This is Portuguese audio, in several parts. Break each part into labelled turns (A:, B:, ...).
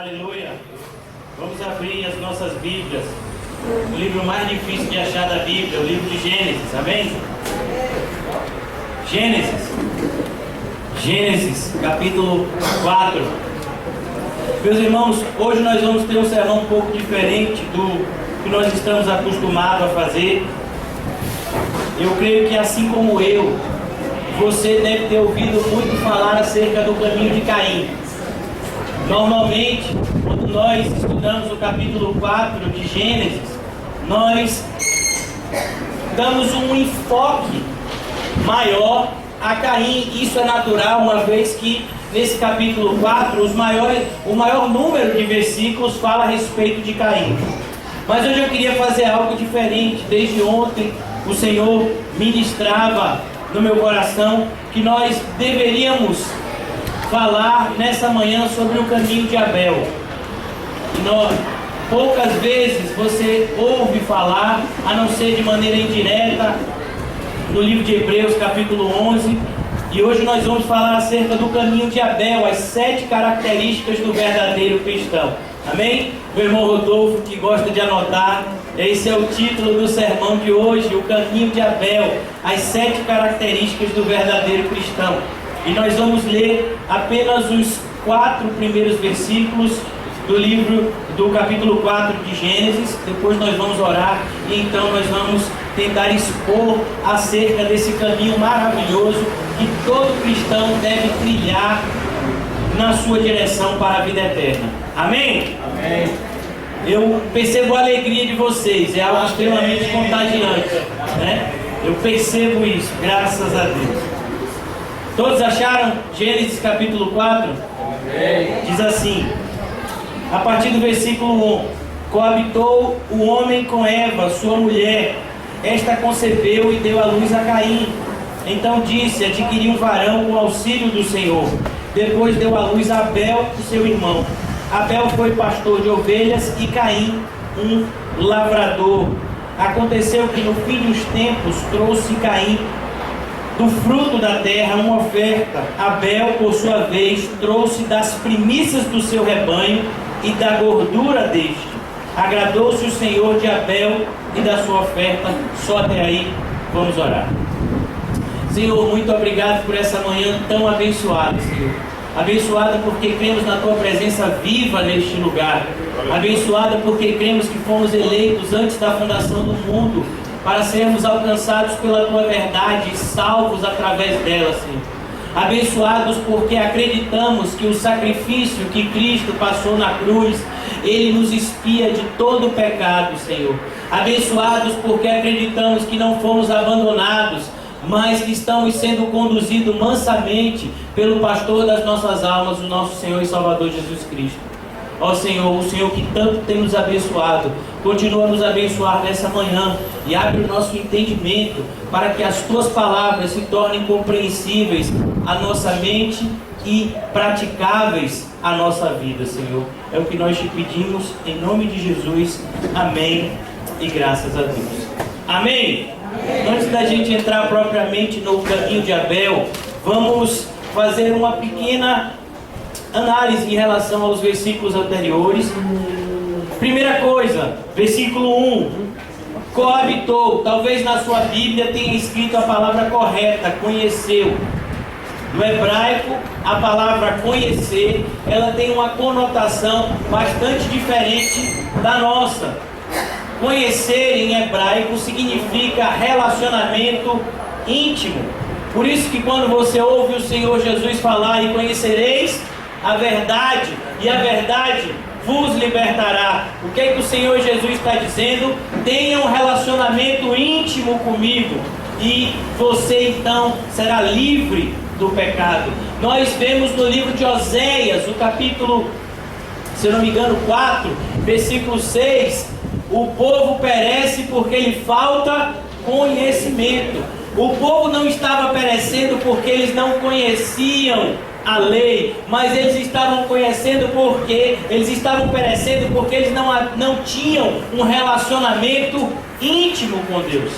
A: Aleluia. Vamos abrir as nossas Bíblias. O livro mais difícil de achar da Bíblia, o livro de Gênesis. Amém? Gênesis, capítulo 4. Meus irmãos, hoje nós vamos ter um sermão um pouco diferente do que nós estamos acostumados a fazer. Eu creio que assim como eu, você deve ter ouvido muito falar acerca do caminho de Caim. Normalmente, quando nós estudamos o capítulo 4 de Gênesis, nós damos um enfoque maior a Caim. Isso é natural, uma vez que nesse capítulo 4, o maior número de versículos fala a respeito de Caim. Mas hoje eu queria fazer algo diferente. Desde ontem, o Senhor ministrava no meu coração que nós deveríamos falar nessa manhã sobre o caminho de Abel. Poucas vezes você ouve falar, a não ser de maneira indireta, no livro de Hebreus, capítulo 11. E hoje nós vamos falar acerca do caminho de Abel, as 7 características do verdadeiro cristão. Amém? Meu irmão Rodolfo, que gosta de anotar, esse é o título do sermão de hoje, o caminho de Abel, as 7 características do verdadeiro cristão. E nós vamos ler apenas os 4 primeiros versículos do livro, do capítulo 4 de Gênesis. Depois nós vamos orar e então nós vamos tentar expor acerca desse caminho maravilhoso que todo cristão deve trilhar na sua direção para a vida eterna. Amém?
B: Amém.
A: Eu percebo a alegria de vocês, é algo extremamente contagiante, né? Eu percebo isso, graças a Deus. Todos acharam? Gênesis capítulo 4?
B: Amém.
A: Diz assim, a partir do versículo 1: Coabitou o homem com Eva, sua mulher. Esta concebeu e deu à luz a Caim. Então disse: adquiri um varão com auxílio do Senhor. Depois deu à luz a Abel, seu irmão. Abel foi pastor de ovelhas e Caim um lavrador. Aconteceu que no fim dos tempos trouxe Caim do fruto da terra uma oferta. Abel, por sua vez, trouxe das primícias do seu rebanho e da gordura deste. Agradou-se o Senhor de Abel e da sua oferta. Só até aí. Vamos orar. Senhor, muito obrigado por essa manhã tão abençoada, Senhor. Abençoada porque cremos na Tua presença viva neste lugar. Abençoada porque cremos que fomos eleitos antes da fundação do mundo para sermos alcançados pela Tua verdade e salvos através dela, Senhor. Abençoados porque acreditamos que o sacrifício que Cristo passou na cruz, Ele nos expia de todo o pecado, Senhor. Abençoados porque acreditamos que não fomos abandonados, mas que estamos sendo conduzidos mansamente pelo pastor das nossas almas, o nosso Senhor e Salvador Jesus Cristo. Ó Senhor, o Senhor que tanto tem nos abençoado, continua a nos abençoar nessa manhã e abre o nosso entendimento para que as Tuas palavras se tornem compreensíveis à nossa mente e praticáveis à nossa vida, Senhor. É o que nós te pedimos em nome de Jesus. Amém e graças a Deus. Amém? Antes da gente entrar propriamente no caminho de Abel, vamos fazer uma pequena análise em relação aos versículos anteriores. Primeira coisa, versículo 1: coabitou. Talvez na sua Bíblia tenha escrito a palavra correta, conheceu. No hebraico, a palavra conhecer, ela tem uma conotação bastante diferente da nossa. Conhecer em hebraico significa relacionamento íntimo. Por isso que quando você ouve o Senhor Jesus falar: e conhecereis a verdade, e a verdade vos libertará. O que é que o Senhor Jesus está dizendo? Tenha um relacionamento íntimo comigo e você então será livre do pecado. Nós vemos no livro de Oséias, o capítulo, se eu não me engano, 4, versículo 6, o povo perece porque lhe falta conhecimento. O povo não estava perecendo porque eles não conheciam a lei, mas eles estavam perecendo porque eles não tinham um relacionamento íntimo com Deus.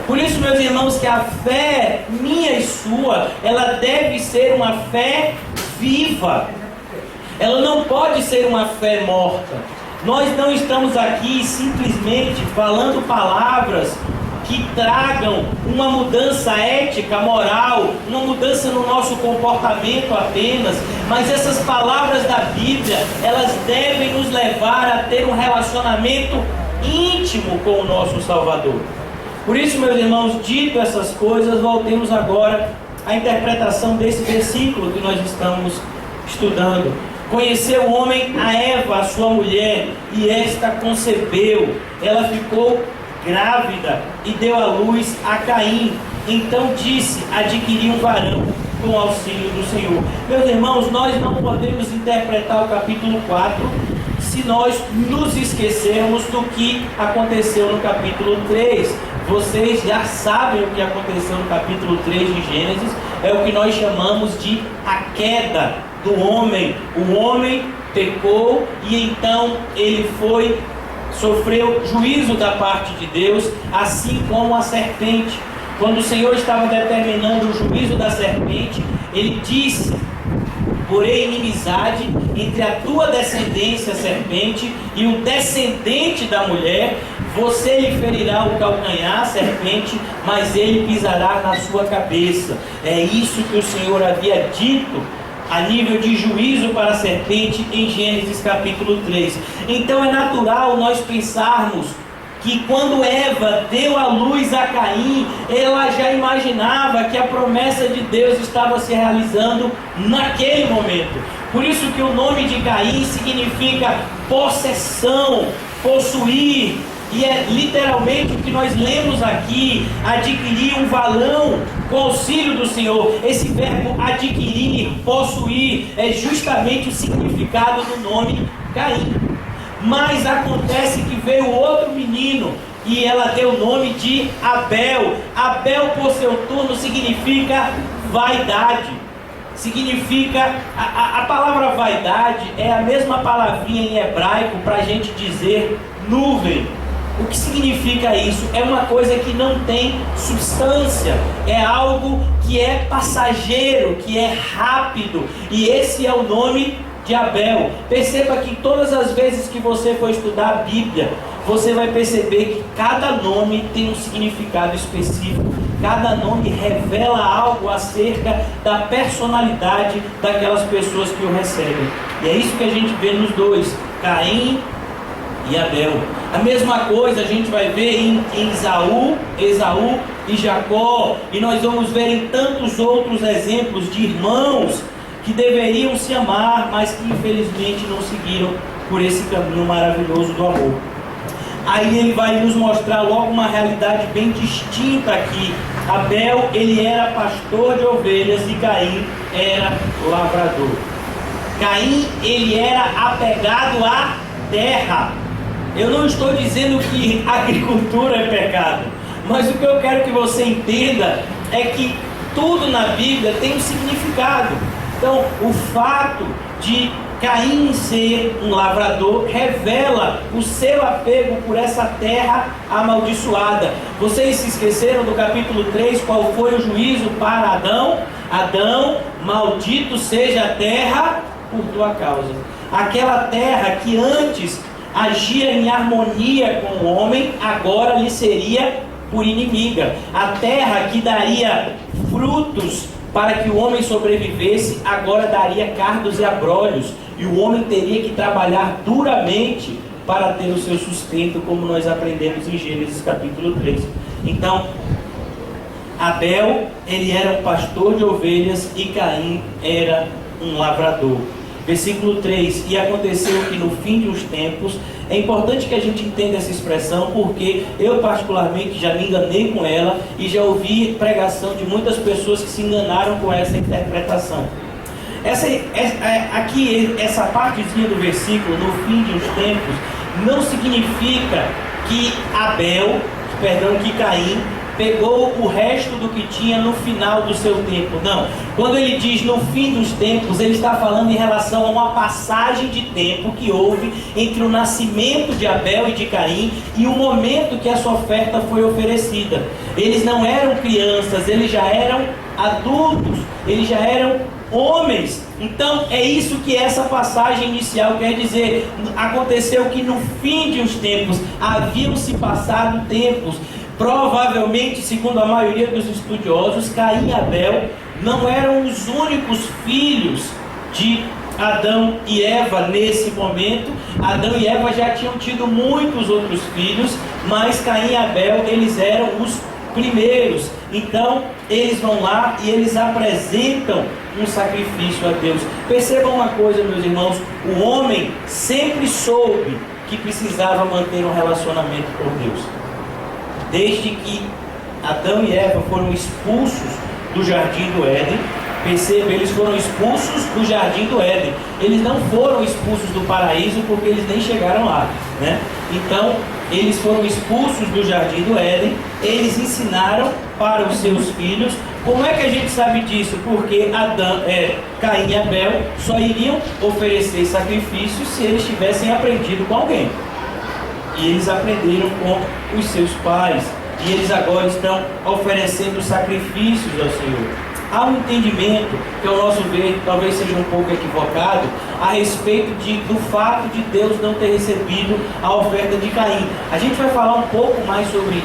A: Por isso, meus irmãos, que a fé minha e sua, ela deve ser uma fé viva. Ela não pode ser uma fé morta. Nós não estamos aqui simplesmente falando palavras que tragam uma mudança ética, moral, uma mudança no nosso comportamento apenas, mas essas palavras da Bíblia, elas devem nos levar a ter um relacionamento íntimo com o nosso Salvador. Por isso, meus irmãos, dito essas coisas, voltemos agora à interpretação desse versículo que nós estamos estudando. Conheceu o homem a Eva, a sua mulher, e esta concebeu. Ela ficou grávida e deu à luz a Caim. Então disse: adquiri um varão com o auxílio do Senhor. Meus irmãos, nós não podemos interpretar o capítulo 4 se nós nos esquecermos do que aconteceu no capítulo 3. Vocês já sabem o que aconteceu no capítulo 3 de Gênesis. É o que nós chamamos de a queda do homem. O homem pecou e então ele sofreu juízo da parte de Deus, assim como a serpente. Quando o Senhor estava determinando o juízo da serpente, ele disse: porém inimizade entre a tua descendência, serpente, e o descendente da mulher. Você lhe ferirá o calcanhar, serpente, mas ele pisará na sua cabeça. É isso que o Senhor havia dito a nível de juízo para a serpente em Gênesis capítulo 3. Então é natural nós pensarmos que quando Eva deu à luz a Caim, ela já imaginava que a promessa de Deus estava se realizando naquele momento. Por isso que o nome de Caim significa possessão, possuir. E é literalmente o que nós lemos aqui: adquirir um varão com auxílio do Senhor. Esse verbo adquirir, possuir, é justamente o significado do nome Caim. Mas acontece que veio outro menino e ela deu o nome de Abel. Abel, por seu turno, significa vaidade. Significa, a palavra vaidade é a mesma palavrinha em hebraico para a gente dizer nuvem. O que significa isso? É uma coisa que não tem substância, é algo que é passageiro, que é rápido, e esse é o nome de Abel. Perceba que todas as vezes que você for estudar a Bíblia, você vai perceber que cada nome tem um significado específico, cada nome revela algo acerca da personalidade daquelas pessoas que o recebem. E é isso que a gente vê nos dois, Caim e Abel. A mesma coisa a gente vai ver em Esaú e Jacó, e nós vamos ver em tantos outros exemplos de irmãos que deveriam se amar, mas que infelizmente não seguiram por esse caminho maravilhoso do amor. Aí ele vai nos mostrar logo uma realidade bem distinta aqui. Abel, ele era pastor de ovelhas e Caim era lavrador. Caim, ele era apegado à terra. Eu não estou dizendo que agricultura é pecado, mas o que eu quero que você entenda é que tudo na Bíblia tem um significado. Então, o fato de Caim ser um lavrador revela o seu apego por essa terra amaldiçoada. Vocês se esqueceram do capítulo 3, qual foi o juízo para Adão? Adão, maldito seja a terra por tua causa. Aquela terra que antes agia em harmonia com o homem, agora lhe seria por inimiga. A terra que daria frutos para que o homem sobrevivesse, agora daria cardos e abrolhos, e o homem teria que trabalhar duramente para ter o seu sustento, como nós aprendemos em Gênesis capítulo 3. Então, Abel, ele era um pastor de ovelhas e Caim era um lavrador. Versículo 3, e aconteceu que no fim dos tempos, é importante que a gente entenda essa expressão, porque eu particularmente já me enganei com ela e já ouvi pregação de muitas pessoas que se enganaram com essa interpretação. Essa partezinha do versículo, no fim dos tempos, não significa que que Caim pegou o resto do que tinha no final do seu tempo. Não. Quando ele diz no fim dos tempos, ele está falando em relação a uma passagem de tempo que houve entre o nascimento de Abel e de Caim e o momento que essa oferta foi oferecida. Eles não eram crianças, eles já eram adultos, eles já eram homens. Então é isso que essa passagem inicial quer dizer. Aconteceu que no fim de os tempos haviam se passado tempos. Provavelmente, segundo a maioria dos estudiosos, Caim e Abel não eram os únicos filhos de Adão e Eva nesse momento. Adão e Eva já tinham tido muitos outros filhos, mas Caim e Abel, eles eram os primeiros. Então eles vão lá e eles apresentam um sacrifício a Deus. Percebam uma coisa, meus irmãos: o homem sempre soube que precisava manter um relacionamento com Deus. Desde que Adão e Eva foram expulsos do jardim do Éden, perceba, eles foram expulsos do jardim do Éden. Eles não foram expulsos do paraíso porque eles nem chegaram lá, né? Então, eles foram expulsos do jardim do Éden. Eles ensinaram para os seus filhos. Como é que a gente sabe disso? Porque Caim e Abel só iriam oferecer sacrifícios se eles tivessem aprendido com alguém. E eles aprenderam com os seus pais. E eles agora estão oferecendo sacrifícios ao Senhor. Há um entendimento que, ao nosso ver, talvez seja um pouco equivocado a respeito do fato de Deus não ter recebido a oferta de Caim. A gente vai falar um pouco mais sobre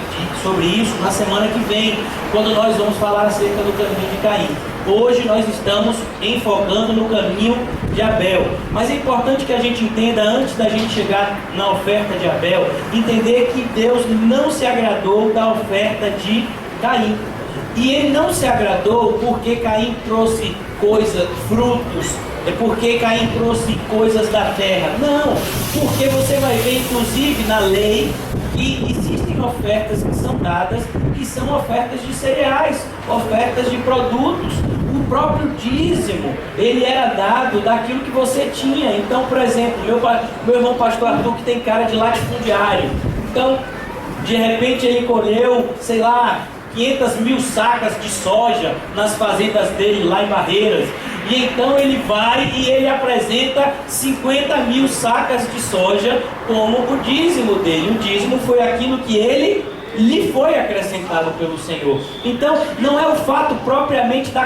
A: isso na semana que vem, quando nós vamos falar acerca do caminho de Caim. Hoje nós estamos enfocando no caminho de Abel. Mas é importante que a gente entenda, antes da gente chegar na oferta de Abel, entender que Deus não se agradou da oferta de Caim. E ele não se agradou porque Caim trouxe frutos, porque Caim trouxe coisas da terra. Não, porque você vai ver, inclusive, na lei, que existem ofertas que são dadas, que são ofertas de cereais, ofertas de produtos. O próprio dízimo, ele era dado daquilo que você tinha. Então, por exemplo, meu irmão pastor Arthur, que tem cara de latifundiário. Então, de repente ele colheu, 500 mil sacas de soja nas fazendas dele lá em Barreiras. E então ele vai e ele apresenta 50 mil sacas de soja como o dízimo dele. O dízimo foi aquilo que lhe foi acrescentado pelo Senhor. Então não é o fato propriamente do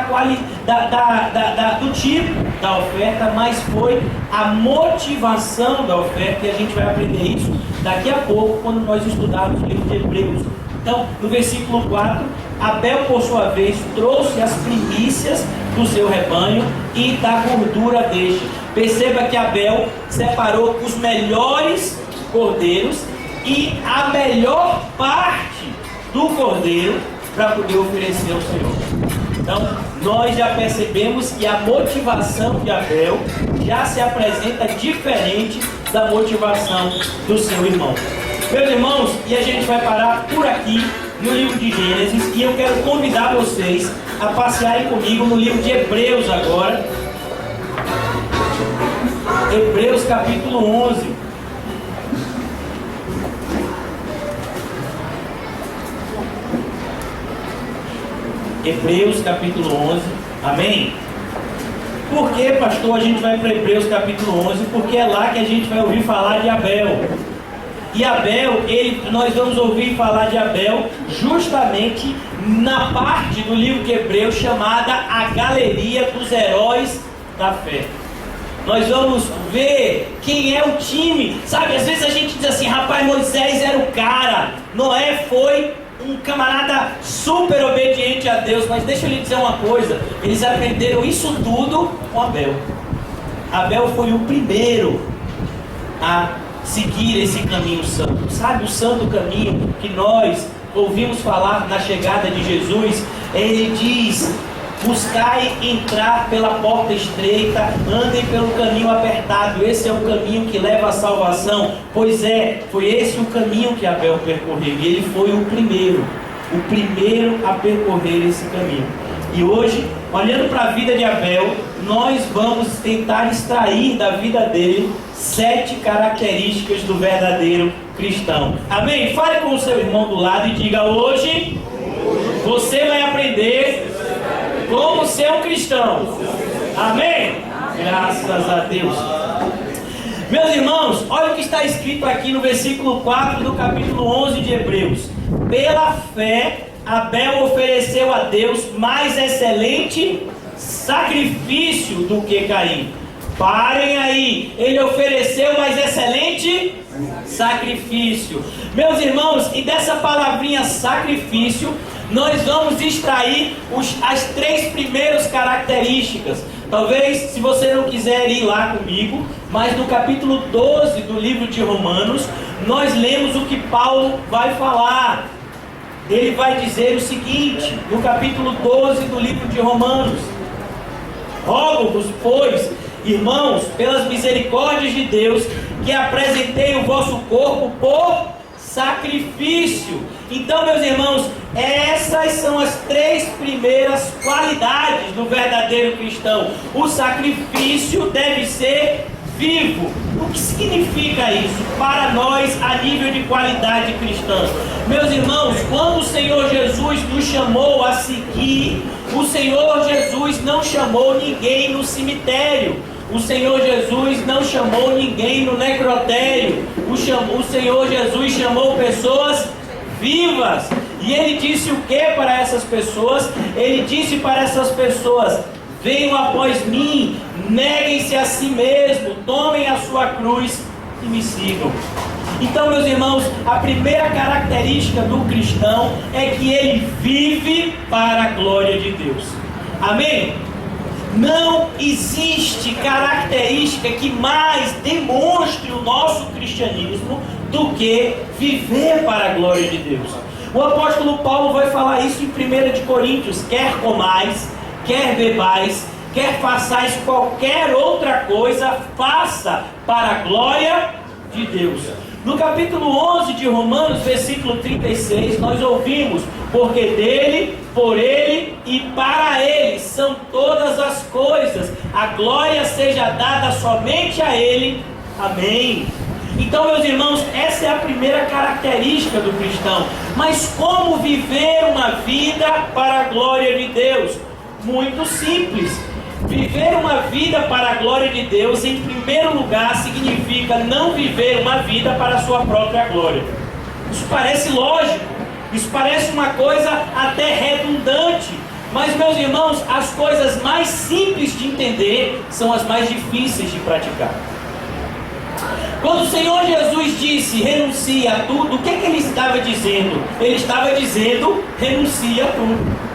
A: tipo da oferta, mas foi a motivação da oferta. E a gente vai aprender isso daqui a pouco, quando nós estudarmos o livro de Hebreus. Então, no versículo 4, Abel, por sua vez, trouxe as primícias do seu rebanho e da gordura deste. Perceba que Abel separou os melhores cordeiros e a melhor parte do cordeiro para poder oferecer ao Senhor. Então, nós já percebemos que a motivação de Abel já se apresenta diferente da motivação do seu irmão. Meus irmãos, e a gente vai parar por aqui no livro de Gênesis, e eu quero convidar vocês a passearem comigo no livro de Hebreus agora. Hebreus capítulo 11. Hebreus capítulo 11. Amém? Por que, pastor, a gente vai para Hebreus capítulo 11? Porque é lá que a gente vai ouvir falar de Abel. E Abel, nós vamos ouvir falar de Abel justamente na parte do livro de Hebreus chamada A Galeria dos Heróis da Fé. Nós vamos ver quem é o time. Sabe, às vezes a gente diz assim: rapaz, Moisés era o cara, Noé foi um camarada super obediente a Deus. Mas deixa eu lhe dizer uma coisa: eles aprenderam isso tudo com Abel. Abel foi o primeiro a seguir esse caminho santo. Sabe, o santo caminho que nós ouvimos falar na chegada de Jesus? Ele diz: buscai entrar pela porta estreita, andem pelo caminho apertado. Esse é o caminho que leva à salvação. Pois foi esse o caminho que Abel percorreu, e ele foi o primeiro a percorrer esse caminho. E hoje, olhando para a vida de Abel, nós vamos tentar extrair da vida dele 7 características do verdadeiro cristão. Amém? Fale com o seu irmão do lado e diga: hoje você vai aprender como ser um cristão. Amém? Graças a Deus. Meus irmãos, olha o que está escrito aqui no versículo 4 do capítulo 11 de Hebreus. Pela fé, Abel ofereceu a Deus mais excelente sacrifício do que Caim. Parem aí, ele ofereceu mais excelente sacrifício. Meus irmãos, e dessa palavrinha sacrifício, nós vamos extrair as 3 primeiras características. Talvez, se você não quiser ir lá comigo, mas no capítulo 12 do livro de Romanos, nós lemos o que Paulo vai falar. Ele vai dizer o seguinte, no capítulo 12 do livro de Romanos: rogo-vos, pois, irmãos, pelas misericórdias de Deus, que apresentei o vosso corpo por sacrifício. Então, meus irmãos, essas são as 3 primeiras qualidades do verdadeiro cristão. O sacrifício deve ser vivo. O que significa isso para nós a nível de qualidade cristã? Meus irmãos, quando o Senhor Jesus nos chamou a seguir, o Senhor Jesus não chamou ninguém no cemitério. O Senhor Jesus não chamou ninguém no necrotério. O Senhor Jesus chamou pessoas vivas. E Ele disse o que para essas pessoas? Ele disse para essas pessoas: venham após mim, neguem-se a si mesmo, tomem a sua cruz e me sigam. Então, meus irmãos, a primeira característica do cristão é que ele vive para a glória de Deus. Amém? Não existe característica que mais demonstre o nosso cristianismo do que viver para a glória de Deus. O apóstolo Paulo vai falar isso em 1 de Coríntios: quer comais, quer bebais, quer façais qualquer outra coisa, faça para a glória de Deus. No capítulo 11 de Romanos, versículo 36, nós ouvimos: porque dele, por ele e para ele são todas as coisas, a glória seja dada somente a ele. Amém. Então, meus irmãos, essa é a primeira característica do cristão. Mas como viver uma vida para a glória de Deus? Muito simples. Viver uma vida para a glória de Deus, em primeiro lugar, significa não viver uma vida para a sua própria glória. Isso parece lógico, isso parece uma coisa até redundante, mas, meus irmãos, as coisas mais simples de entender são as mais difíceis de praticar. Quando o Senhor Jesus disse renuncie a tudo, o que ele estava dizendo? Ele estava dizendo renuncie a tudo.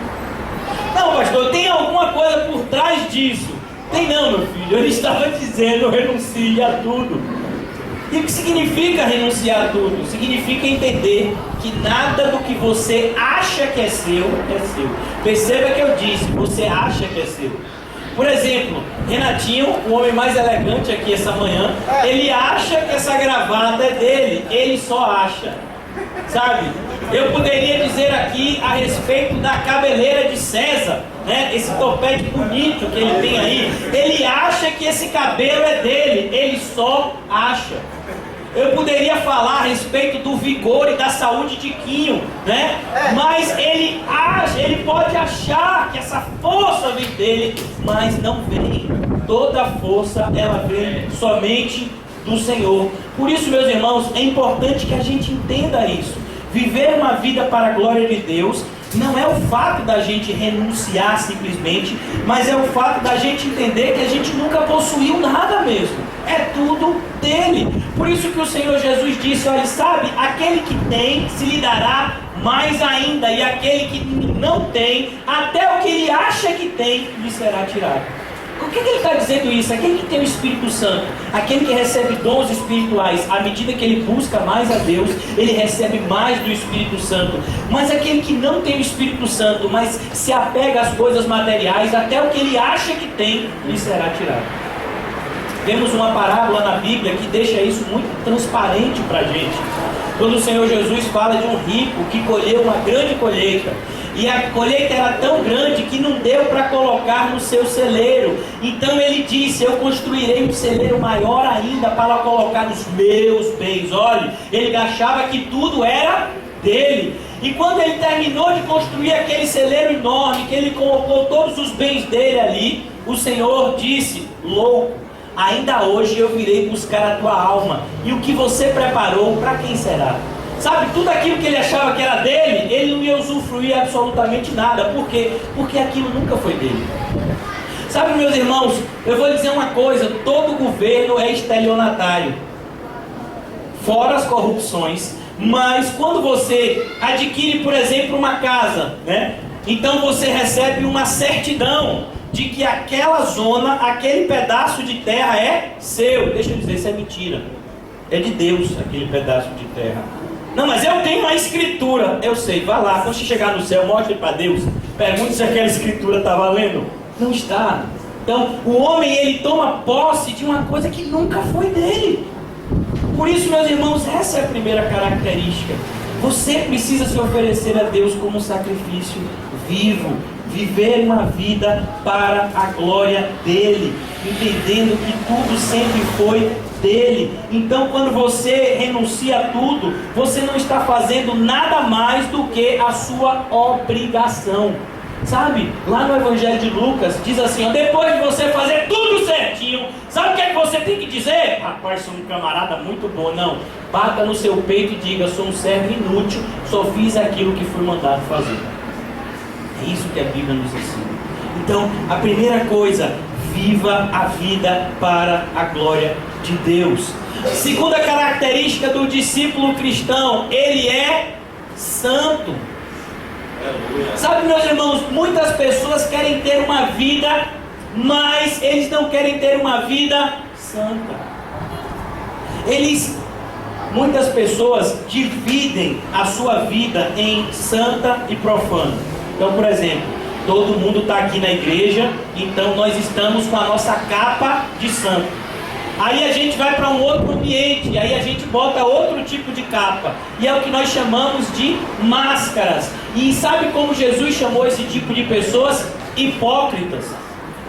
A: Não, pastor, tem alguma coisa por trás disso? Tem não, meu filho. Ele estava dizendo renuncie a tudo. E o que significa renunciar a tudo? Significa entender que nada do que você acha que é seu. Perceba que eu disse, você acha que é seu. Por exemplo, Renatinho, o homem mais elegante aqui essa manhã, ele acha que essa gravata é dele. Ele só acha. Sabe? Eu poderia dizer aqui a respeito da cabeleira de César, né? Esse topete bonito que ele tem aí. Ele acha que esse cabelo é dele. Ele só acha. Eu poderia falar a respeito do vigor e da saúde de Quinho, né? Mas ele acha, ele pode achar que essa força vem dele, mas não vem. Toda força, ela vem somente do Senhor. Por isso, meus irmãos, é importante que a gente entenda isso. Viver uma vida para a glória de Deus não é o fato da gente renunciar simplesmente, mas é o fato da gente entender que a gente nunca possuiu nada mesmo. É tudo dele. Por isso que o Senhor Jesus disse: olha, sabe, aquele que tem se lhe dará mais ainda, e aquele que não tem, até o que ele acha que tem, lhe será tirado. Por que ele está dizendo isso? Aquele que tem o Espírito Santo, aquele que recebe dons espirituais, à medida que ele busca mais a Deus, ele recebe mais do Espírito Santo. Mas aquele que não tem o Espírito Santo, mas se apega às coisas materiais, até o que ele acha que tem, lhe será tirado. Temos uma parábola na Bíblia que deixa isso muito transparente para a gente. Quando o Senhor Jesus fala de um rico que colheu uma grande colheita, e a colheita era tão grande que não deu para colocar no seu celeiro. Então ele disse: eu construirei um celeiro maior ainda para colocar os meus bens. Olha, ele achava que tudo era dele. E quando ele terminou de construir aquele celeiro enorme, que ele colocou todos os bens dele ali, o Senhor disse: louco, ainda hoje eu virei buscar a tua alma. E o que você preparou, para quem será? Sabe, tudo aquilo que ele achava que era dele, ele não ia usufruir absolutamente nada. Por quê? Porque aquilo nunca foi dele. Sabe, meus irmãos, eu vou lhe dizer uma coisa: todo governo é estelionatário, fora as corrupções. Mas quando você adquire, por exemplo, uma casa, né? Então você recebe uma certidão de que aquela zona, aquele pedaço de terra é seu. Deixa eu dizer, isso é mentira. É de Deus aquele pedaço de terra. Não, mas eu tenho uma escritura. Eu sei, vá lá, quando você chegar no céu, mostre para Deus, pergunte se aquela escritura está valendo. Não está. Então, o homem, ele toma posse de uma coisa que nunca foi dele. Por isso, meus irmãos, essa é a primeira característica. Você precisa se oferecer a Deus como um sacrifício vivo, viver uma vida para a glória dele, entendendo que tudo sempre foi dele. Então, quando você renuncia a tudo, você não está fazendo nada mais do que a sua obrigação. Sabe, lá no Evangelho de Lucas, diz assim, ó, depois de você fazer tudo certinho, sabe o que é que você tem que dizer? Rapaz, sou um camarada muito bom. Não, bata no seu peito e diga, sou um servo inútil, só fiz aquilo que fui mandado fazer. É isso que a Bíblia nos ensina. Então, a primeira coisa, viva a vida para a glória de Deus. Segunda característica do discípulo cristão, ele é santo. Sabe, meus irmãos, muitas pessoas querem ter uma vida, mas eles não querem ter uma vida santa. Muitas pessoas dividem a sua vida em santa e profana. Então, por exemplo, todo mundo está aqui na igreja, então nós estamos com a nossa capa de santo. Aí a gente vai para um outro ambiente, e aí a gente bota outro tipo de capa, e é o que nós chamamos de máscaras. E sabe como Jesus chamou esse tipo de pessoas? Hipócritas.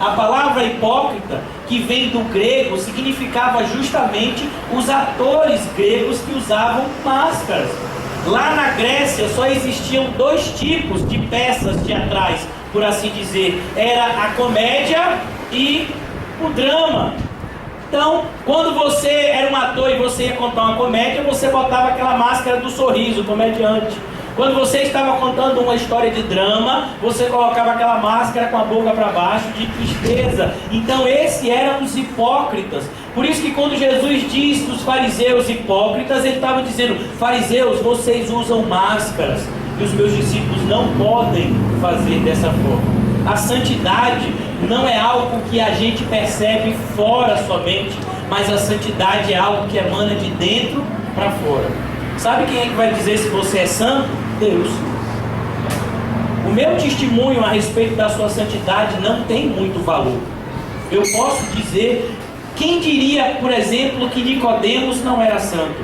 A: A palavra hipócrita, que vem do grego, significava justamente os atores gregos que usavam máscaras. Lá na Grécia só existiam dois tipos de peças teatrais, por assim dizer. Era a comédia e o drama. Então, quando você era um ator e você ia contar uma comédia, você botava aquela máscara do sorriso, comediante. Quando você estava contando uma história de drama, você colocava aquela máscara com a boca para baixo, de tristeza. Então, esses eram os hipócritas. Por isso que quando Jesus diz dos fariseus hipócritas, ele estava dizendo, fariseus, vocês usam máscaras, e os meus discípulos não podem fazer dessa forma. A santidade não é algo que a gente percebe fora somente, mas a santidade é algo que emana de dentro para fora. Sabe quem é que vai dizer se você é santo? Deus. O meu testemunho a respeito da sua santidade não tem muito valor. Eu posso dizer, quem diria, por exemplo, que Nicodemos não era santo?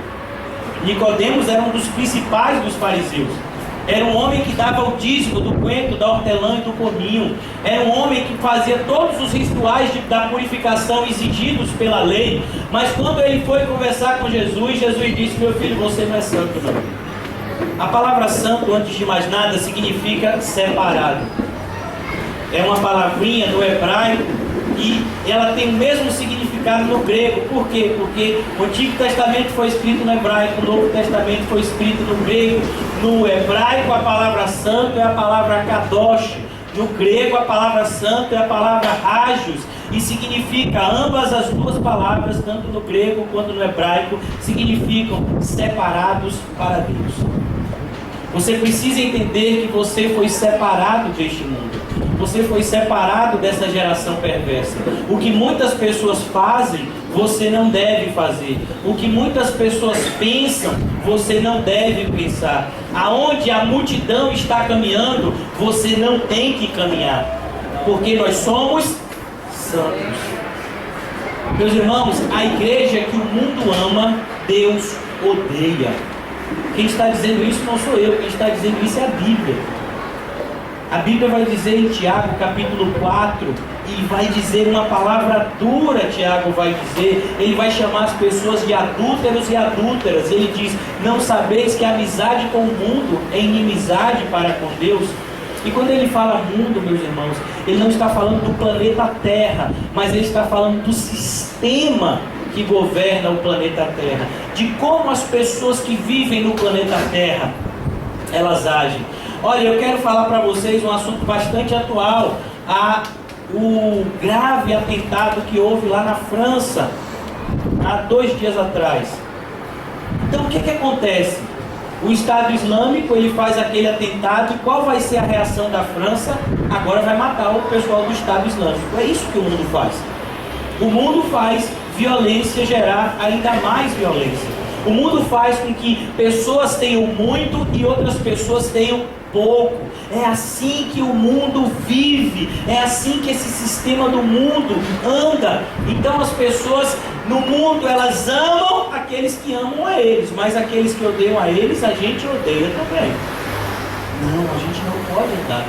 A: Nicodemos era um dos principais dos fariseus. Era um homem que dava o dízimo do coentro, da hortelã e do cominho. Era um homem que fazia todos os rituais da purificação exigidos pela lei. Mas quando ele foi conversar com Jesus, Jesus disse, meu filho, você não é santo não. A palavra santo, antes de mais nada, significa separado. É uma palavrinha no hebraico e ela tem o mesmo significado no grego. Por quê? Porque o Antigo Testamento foi escrito no hebraico, o Novo Testamento foi escrito no grego. No hebraico a palavra santo é a palavra kadosh. No grego a palavra santo é a palavra hagios. E significa, ambas as duas palavras, tanto no grego quanto no hebraico, significam separados para Deus. Você precisa entender que você foi separado deste mundo. Você foi separado dessa geração perversa. O que muitas pessoas fazem, você não deve fazer. O que muitas pessoas pensam, você não deve pensar. Aonde a multidão está caminhando, você não tem que caminhar. Porque nós somos santos. Meus irmãos, a igreja que o mundo ama, Deus odeia. Quem está dizendo isso não sou eu, quem está dizendo isso é a Bíblia. A Bíblia vai dizer em Tiago capítulo 4, e vai dizer uma palavra dura, Tiago vai dizer, ele vai chamar as pessoas de adúlteros e adúlteras. Ele diz, não sabeis que a amizade com o mundo é inimizade para com Deus? E quando ele fala mundo, meus irmãos, ele não está falando do planeta Terra, mas ele está falando do sistema que governa o planeta Terra. de como as pessoas que vivem no planeta Terra, elas agem. Olha, eu quero falar para vocês um assunto bastante atual, o grave atentado que houve lá na França, há 2 dias atrás. Então o que acontece? O Estado Islâmico, ele faz aquele atentado, e qual vai ser a reação da França? Agora vai matar o pessoal do Estado Islâmico. É isso que o mundo faz. O mundo faz violência gerar ainda mais violência. O mundo faz com que pessoas tenham muito e outras pessoas tenham pouco. É assim que o mundo vive, é assim que esse sistema do mundo anda. Então as pessoas no mundo, elas amam aqueles que amam a eles, mas aqueles que odeiam a eles, a gente odeia também. Não, a gente não pode andar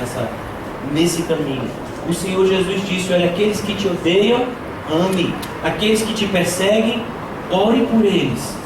A: nesse caminho. O Senhor Jesus disse: olha, aqueles que te odeiam, ame. Aqueles que te perseguem, ore por eles.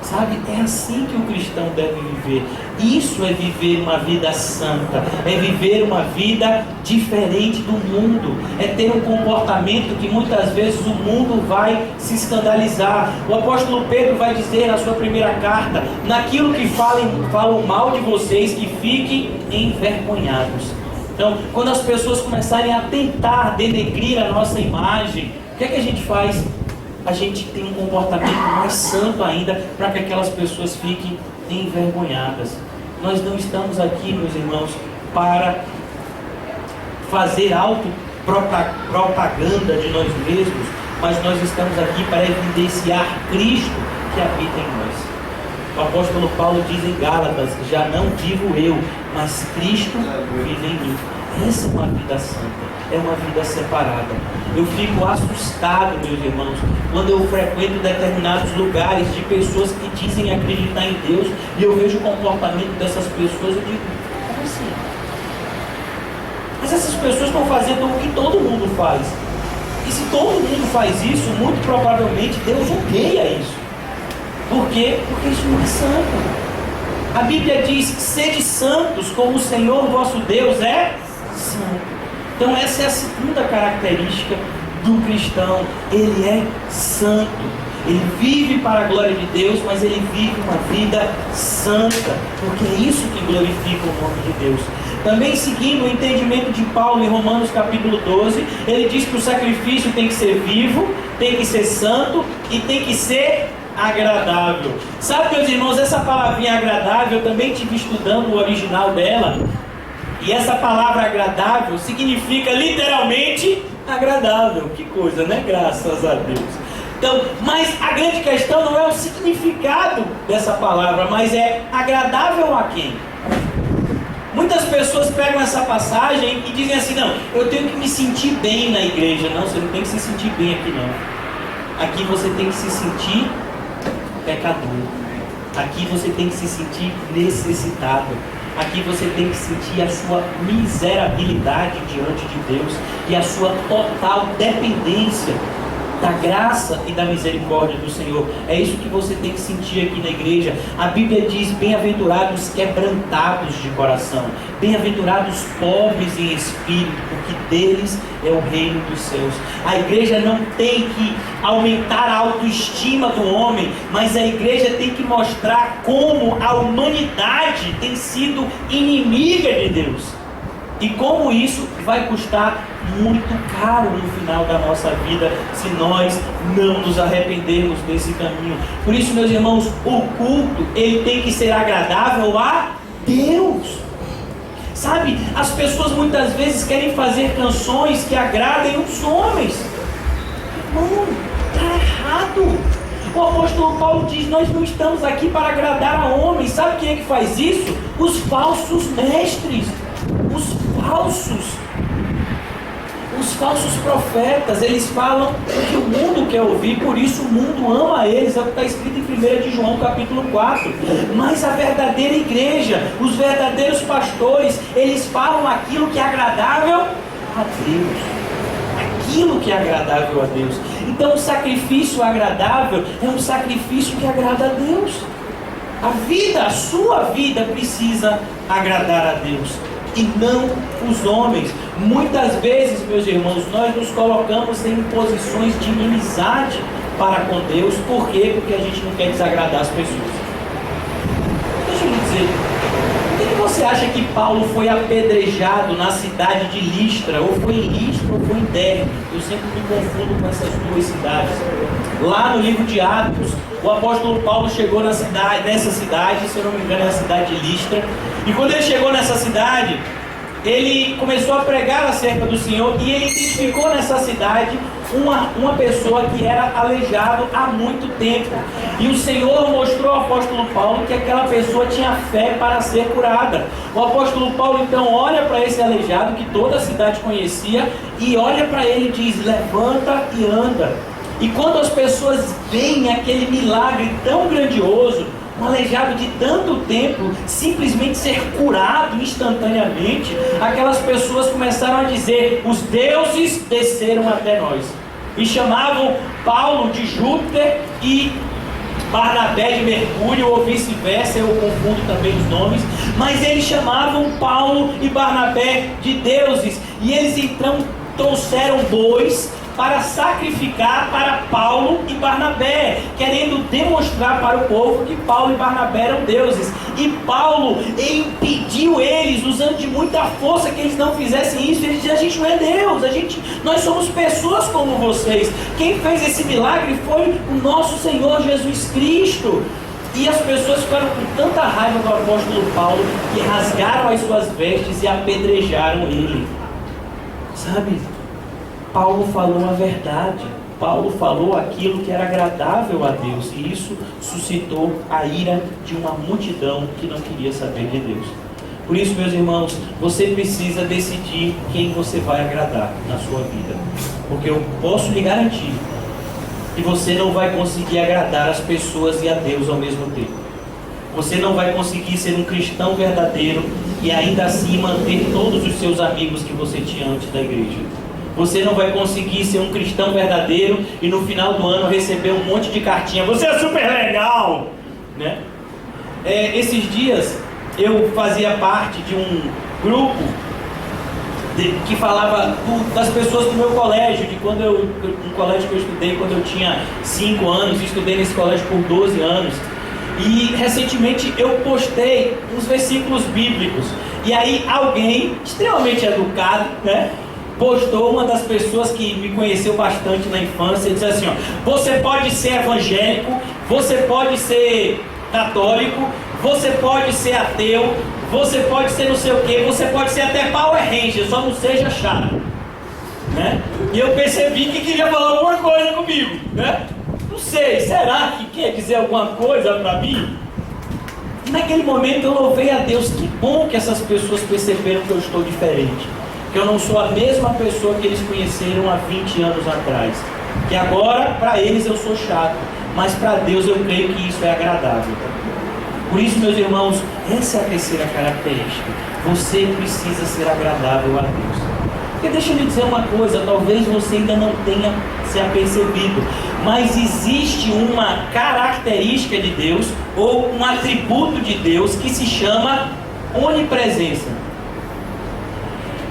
A: Sabe, é assim que o cristão deve viver. Isso é viver uma vida santa, é viver uma vida diferente do mundo, é ter um comportamento que muitas vezes o mundo vai se escandalizar. O apóstolo Pedro vai dizer na sua primeira carta: naquilo que falam mal de vocês, que fiquem envergonhados. Então, quando as pessoas começarem a tentar denegrir a nossa imagem, o que é que a gente faz? A gente tem um comportamento mais santo ainda, para que aquelas pessoas fiquem envergonhadas. Nós não estamos aqui, meus irmãos, para fazer autopropaganda de nós mesmos, mas nós estamos aqui para evidenciar Cristo que habita em nós. O apóstolo Paulo diz em Gálatas: já não vivo eu, mas Cristo vive em mim. Essa é uma vida santa, é uma vida separada. Eu fico assustado, meus irmãos, quando eu frequento determinados lugares de pessoas que dizem acreditar em Deus, e eu vejo o comportamento dessas pessoas, eu digo: como assim? Mas essas pessoas estão fazendo o que todo mundo faz. E se todo mundo faz isso, muito provavelmente Deus odeia isso. Por quê? Porque isso não é santo. A Bíblia diz: sede santos como o Senhor vosso Deus é santo. Então essa é a segunda característica do cristão. Ele é santo. Ele vive para a glória de Deus, mas ele vive uma vida santa, porque é isso que glorifica o nome de Deus. Também seguindo o entendimento de Paulo em Romanos capítulo 12, ele diz que o sacrifício tem que ser vivo, tem que ser santo e tem que ser agradável. Sabe, meus irmãos, essa palavrinha agradável, eu também estive estudando o original dela, e essa palavra agradável significa literalmente agradável. Que coisa, né? Graças a Deus. Então, mas a grande questão não é o significado dessa palavra, mas é agradável a quem? Muitas pessoas pegam essa passagem e dizem assim: não, eu tenho que me sentir bem na igreja. Não, você não tem que se sentir bem aqui não. Aqui você tem que se sentir pecador. Aqui você tem que se sentir necessitado. Aqui você tem que sentir a sua miserabilidade diante de Deus e a sua total dependência da graça e da misericórdia do Senhor. É isso que você tem que sentir aqui na igreja. A Bíblia diz: bem-aventurados quebrantados de coração, bem-aventurados pobres em espírito, porque deles é o reino dos céus. A igreja não tem que aumentar a autoestima do homem, mas a igreja tem que mostrar como a humanidade tem sido inimiga de Deus, e como isso vai custar muito caro no final da nossa vida, se nós não nos arrependermos desse caminho. Por isso, meus irmãos, o culto, ele tem que ser agradável a Deus. Sabe, as pessoas muitas vezes querem fazer canções que agradem os homens. Irmão, está errado. O apóstolo Paulo diz: nós não estamos aqui para agradar a homens. Sabe quem é que faz isso? Os falsos mestres, os falsos profetas. Eles falam o que o mundo quer ouvir, por isso o mundo ama eles. É o que está escrito em 1 de João capítulo 4. Mas a verdadeira igreja, os verdadeiros pastores, eles falam aquilo que é agradável a Deus. Aquilo que é agradável a Deus. Então o sacrifício agradável é um sacrifício que agrada a Deus. A vida, a sua vida precisa agradar a Deus e não os homens. Muitas vezes, meus irmãos, nós nos colocamos em posições de inimizade para com Deus. Por quê? Porque a gente não quer desagradar as pessoas. Deixa eu lhe dizer, por que você acha que Paulo foi apedrejado na cidade de Listra? Ou foi em Listra ou foi em Derbe? Eu sempre me confundo com essas duas cidades. Lá no livro de Atos, o apóstolo Paulo chegou nessa cidade, se eu não me engano é a cidade de Listra. E quando ele chegou nessa cidade, ele começou a pregar acerca do Senhor, e ele identificou nessa cidade uma pessoa que era aleijado há muito tempo. E o Senhor mostrou ao apóstolo Paulo que aquela pessoa tinha fé para ser curada. O apóstolo Paulo então olha para esse aleijado que toda a cidade conhecia, e olha para ele e diz: levanta e anda. E quando as pessoas veem aquele milagre tão grandioso, um aleijado de tanto tempo simplesmente ser curado instantaneamente, aquelas pessoas começaram a dizer: os deuses desceram até nós. E chamavam Paulo de Júpiter e Barnabé de Mercúrio, ou vice-versa, eu confundo também os nomes, mas eles chamavam Paulo e Barnabé de deuses. E eles então trouxeram bois para sacrificar para Paulo e Barnabé, querendo demonstrar para o povo que Paulo e Barnabé eram deuses. E Paulo impediu eles, usando de muita força, que eles não fizessem isso. Ele disse: a gente não é Deus, nós somos pessoas como vocês. Quem fez esse milagre foi o nosso Senhor Jesus Cristo. E as pessoas ficaram com tanta raiva do apóstolo Paulo que rasgaram as suas vestes e apedrejaram ele. Sabe? Paulo falou a verdade. Paulo falou aquilo que era agradável a Deus. E isso suscitou a ira de uma multidão que não queria saber de Deus. Por isso, meus irmãos, você precisa decidir quem você vai agradar na sua vida. Porque eu posso lhe garantir que você não vai conseguir agradar as pessoas e a Deus ao mesmo tempo. Você não vai conseguir ser um cristão verdadeiro e ainda assim manter todos os seus amigos que você tinha antes da igreja. Você não vai conseguir ser um cristão verdadeiro e no final do ano receber um monte de cartinha: você é super legal, né? Esses dias eu fazia parte de um grupo que falava das pessoas do meu colégio, um colégio que eu estudei quando eu tinha 5 anos, e estudei nesse colégio por 12 anos. E recentemente eu postei uns versículos bíblicos, e aí alguém extremamente educado, né, postou, uma das pessoas que me conheceu bastante na infância, disse assim: ó, você pode ser evangélico, você pode ser católico, você pode ser ateu, você pode ser não sei o que, você pode ser até Power Ranger, só não seja chato, né? E eu percebi que queria falar alguma coisa comigo, né? Não sei, será que quer dizer alguma coisa para mim? E naquele momento eu louvei a Deus. Que bom que essas pessoas perceberam que eu estou diferente, que eu não sou a mesma pessoa que eles conheceram há 20 anos atrás, que agora para eles eu sou chato, mas para Deus eu creio que isso é agradável. Por isso, meus irmãos, essa é a terceira característica: você precisa ser agradável a Deus. Porque deixa eu lhe dizer uma coisa, talvez você ainda não tenha se apercebido, mas existe uma característica de Deus, ou um atributo de Deus, que se chama onipresença.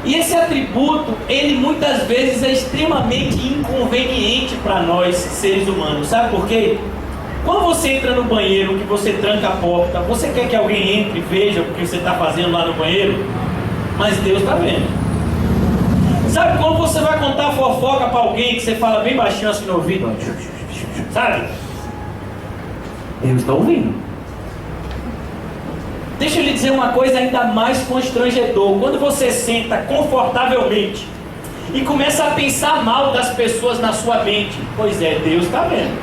A: E esse atributo, ele muitas vezes é extremamente inconveniente para nós, seres humanos. Sabe por quê? Quando você entra no banheiro, que você tranca a porta, você quer que alguém entre e veja o que você está fazendo lá no banheiro? Mas Deus está vendo. Sabe quando você vai contar fofoca para alguém, que você fala bem baixinho assim no ouvido? Sabe? Deus está ouvindo. Deixa eu lhe dizer uma coisa ainda mais constrangedora. Quando você senta confortavelmente e começa a pensar mal das pessoas na sua mente, pois é, Deus está vendo.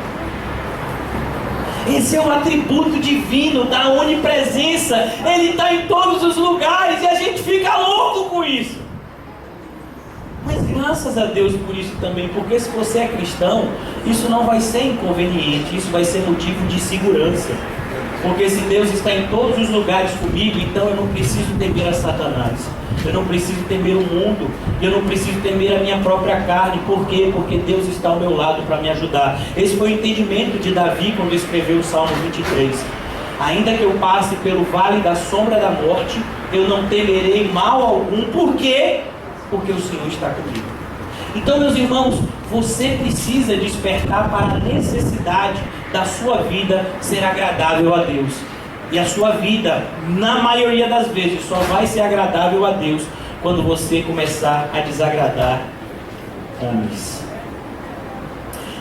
A: Esse é um atributo divino da onipresença. Ele está em todos os lugares e a gente fica louco com isso. Mas graças a Deus por isso também, porque se você é cristão, isso não vai ser inconveniente, isso vai ser motivo de segurança. Porque se Deus está em todos os lugares comigo, então eu não preciso temer a Satanás, eu não preciso temer o mundo, eu não preciso temer a minha própria carne. Por quê? Porque Deus está ao meu lado para me ajudar. Esse foi o entendimento de Davi quando escreveu o Salmo 23. Ainda que eu passe pelo vale da sombra da morte, eu não temerei mal algum. Por quê? Porque o Senhor está comigo. Então, meus irmãos, você precisa despertar para a necessidade da sua vida ser agradável a Deus. E a sua vida, na maioria das vezes, só vai ser agradável a Deus quando você começar a desagradar homens.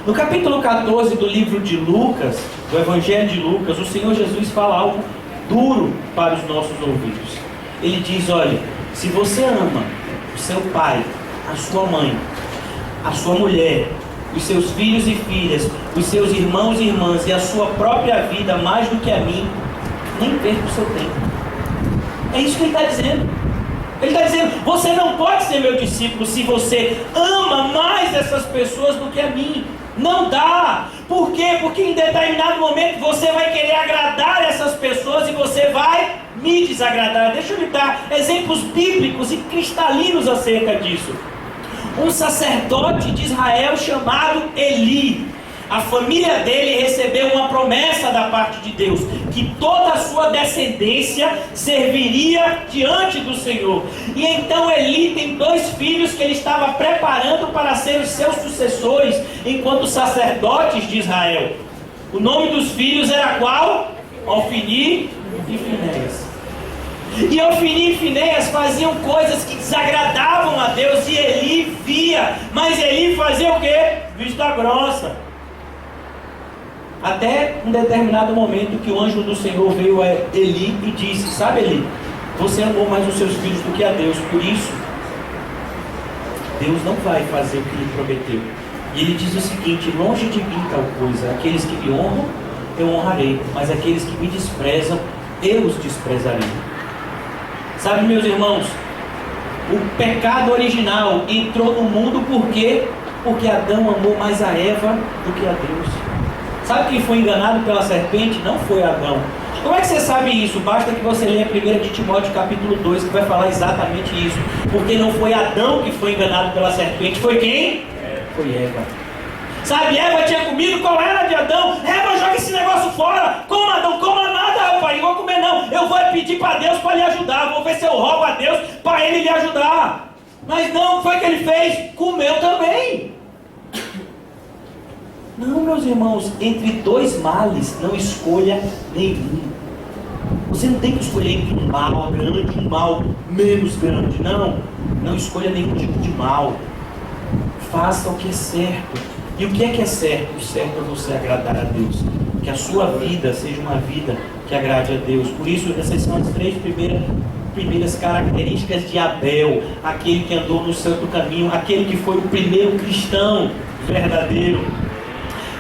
A: No capítulo 14 do livro de Lucas, do Evangelho de Lucas, o Senhor Jesus fala algo duro para os nossos ouvidos. Ele diz: olha, se você ama o seu pai, a sua mãe, a sua mulher, os seus filhos e filhas, os seus irmãos e irmãs e a sua própria vida mais do que a mim, nem perca o seu tempo. É isso que ele está dizendo. Ele está dizendo: você não pode ser meu discípulo se você ama mais essas pessoas do que a mim. Não dá. Por quê? Porque em determinado momento você vai querer agradar essas pessoas e você vai me desagradar. Deixa eu lhe dar exemplos bíblicos e cristalinos acerca disso. Um sacerdote de Israel chamado Eli, a família dele recebeu uma promessa da parte de Deus, que toda a sua descendência serviria diante do Senhor. E então Eli tem 2 filhos que ele estava preparando para ser os seus sucessores enquanto sacerdotes de Israel. O nome dos filhos era qual? Ofni e Finéias. E Ofni e Finéias faziam coisas que desagradavam a Deus e Eli via, mas Eli fazia o quê? Vista grossa. Até um determinado momento que o anjo do Senhor veio a Eli e disse: sabe, Eli, você amou mais os seus filhos do que a Deus, por isso Deus não vai fazer o que lhe prometeu. E ele diz o seguinte: longe de mim tal coisa, aqueles que me honram eu honrarei, mas aqueles que me desprezam eu os desprezarei. Sabe, meus irmãos, o pecado original entrou no mundo por quê? Porque Adão amou mais a Eva do que a Deus. Sabe quem foi enganado pela serpente? Não foi Adão. Como é que você sabe isso? Basta que você leia 1 de Timóteo capítulo 2, que vai falar exatamente isso. Porque não foi Adão que foi enganado pela serpente. Foi quem? Foi Eva. Sabe, Eva tinha comido, qual era de Adão? Eva, joga esse negócio fora. Coma, Adão, coma nada, rapaz. Não vou comer não. Eu vou pedir para Deus para lhe ajudar. Vou ver se eu roubo a Deus para ele lhe ajudar. Mas não, o que foi que ele fez? Comeu também. Não, meus irmãos, entre 2 males, não escolha nenhum. Você não tem que escolher entre um mal grande e um mal menos grande. Não, não escolha nenhum tipo de mal. Faça o que é certo. E o que é certo? O certo é você agradar a Deus. Que a sua vida seja uma vida que agrade a Deus. Por isso, essas são as 3 primeiras características de Abel. Aquele que andou no santo caminho, aquele que foi o primeiro cristão verdadeiro.